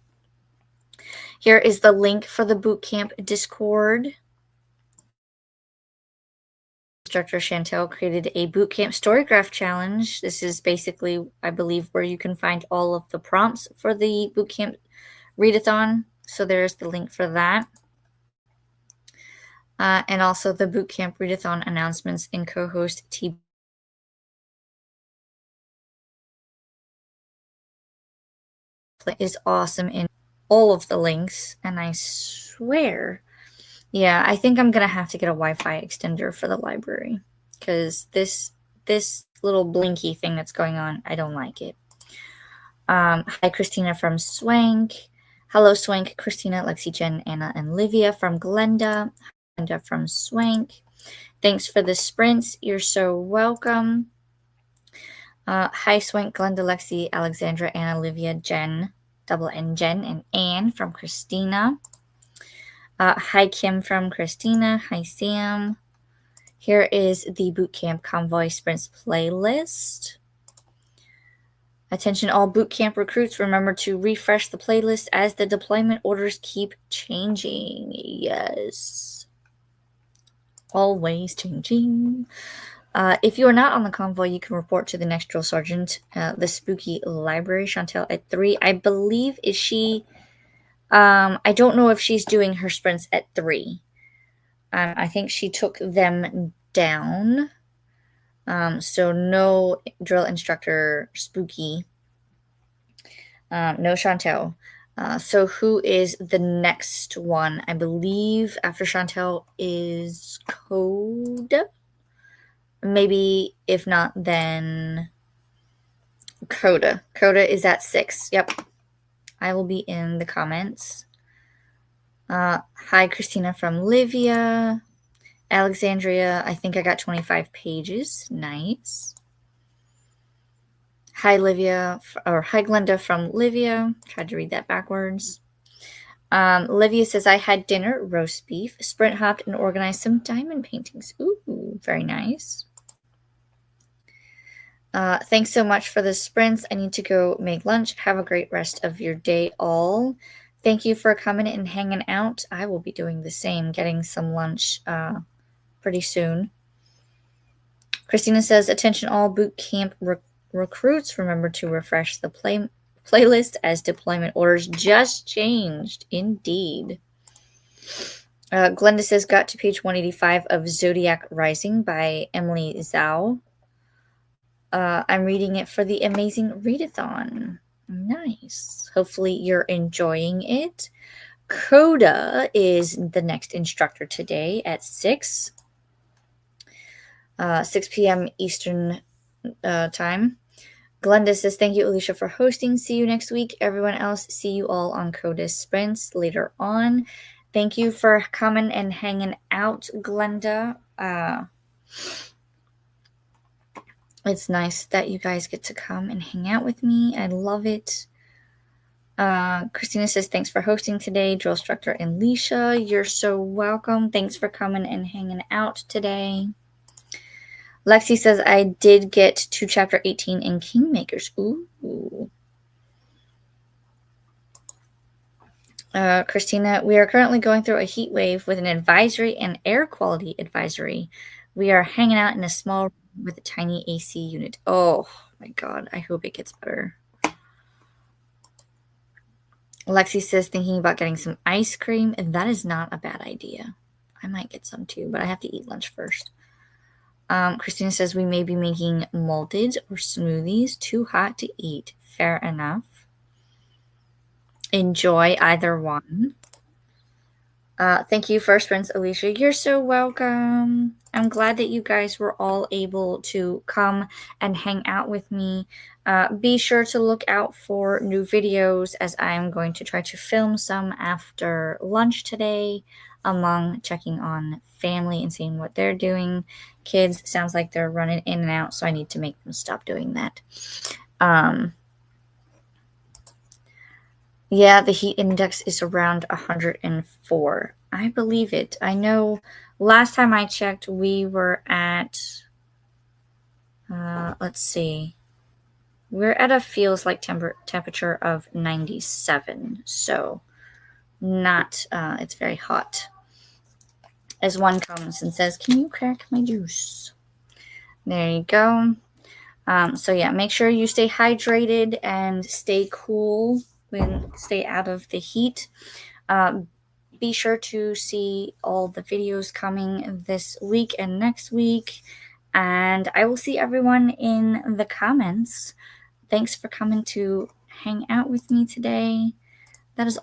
Here is the link for the Boot Camp Discord. Instructor Chantel created a Boot Camp Storygraph Challenge. This is basically, I believe, where you can find all of the prompts for the Boot Camp Readathon. So there's the link for that. And also the Boot Camp Readathon announcements and co-host T. is awesome in all of the links. And I swear, yeah, I think I'm going to have to get a Wi-Fi extender for the library because this little blinky thing that's going on, I don't like it. Hi, Christina from Swank. Hello, Swank, Christina, Lexi, Jen, Anna, and Livia from Glenda. Glenda from Swank. Thanks for the sprints. You're so welcome. Hi, Swank, Glenda, Lexi, Alexandra, Anna, Livia, Jen, double N, Jen, and Anne from Christina. Hi, Kim from Christina. Hi, Sam. Here is the Bootcamp Convoy Sprints playlist. Attention all Bootcamp recruits, remember to refresh the playlist as the deployment orders keep changing. Yes. Always changing. If you are not on the convoy, you can report to the next drill sergeant, the Spooky Library, Chantel, at 3. I believe, is she... I don't know if she's doing her sprints at 3. I think she took them down. So no drill instructor Spooky. No Chantel. So who is the next one? I believe after Chantel is Code. Maybe if not, then Coda. Coda is at 6. Yep. I will be in the comments. Hi, Christina from Livia. Alexandria, I think I got 25 pages. Nice. Hi, Livia, or hi, Glenda from Livia. Tried to read that backwards. Livia says, I had dinner, roast beef, sprint hopped, and organized some diamond paintings. Ooh, very nice. Thanks so much for the sprints. I need to go make lunch. Have a great rest of your day, all. Thank you for coming and hanging out. I will be doing the same, getting some lunch pretty soon. Christina says, attention all boot camp recruits. Remember to refresh the playlist as deployment orders just changed. Indeed. Glenda says, got to page 185 of Zodiac Rising by Emily Zhao. I'm reading it for the amazing readathon. Nice. Hopefully you're enjoying it. Coda is the next instructor today at 6 p.m. Eastern time. Glenda says, thank you, Alicia, for hosting. See you next week. Everyone else, see you all on Coda's sprints later on. Thank you for coming and hanging out, Glenda. It's nice that you guys get to come and hang out with me. I love it. Christina says, thanks for hosting today. Drill instructor and Leisha, you're so welcome. Thanks for coming and hanging out today. Lexi says, I did get to chapter 18 in Kingmakers. Ooh. Christina, we are currently going through a heat wave with an advisory and air quality advisory. We are hanging out in a small room with a tiny AC unit. Oh, my God. I hope it gets better. Lexi says, thinking about getting some ice cream. And that is not a bad idea. I might get some too, but I have to eat lunch first. Christina says, we may be making malted or smoothies. Too hot to eat. Fair enough. Enjoy either one. Thank you for sprints, Alicia. You're so welcome. I'm glad that you guys were all able to come and hang out with me. Be sure to look out for new videos as I'm going to try to film some after lunch today, among checking on family and seeing what they're doing. Kids, sounds like they're running in and out, so I need to make them stop doing that. Yeah, the heat index is around 104. I believe it. I know last time I checked, we were at Let's see. We're at a feels like temperature of 97, so not, it's very hot. As one comes and says, "Can you crack my juice?" There you go. So yeah, make sure you stay hydrated and stay cool stay out of the heat. Be sure to see all the videos coming this week and next week. And I will see everyone in the comments. Thanks for coming to hang out with me today. That is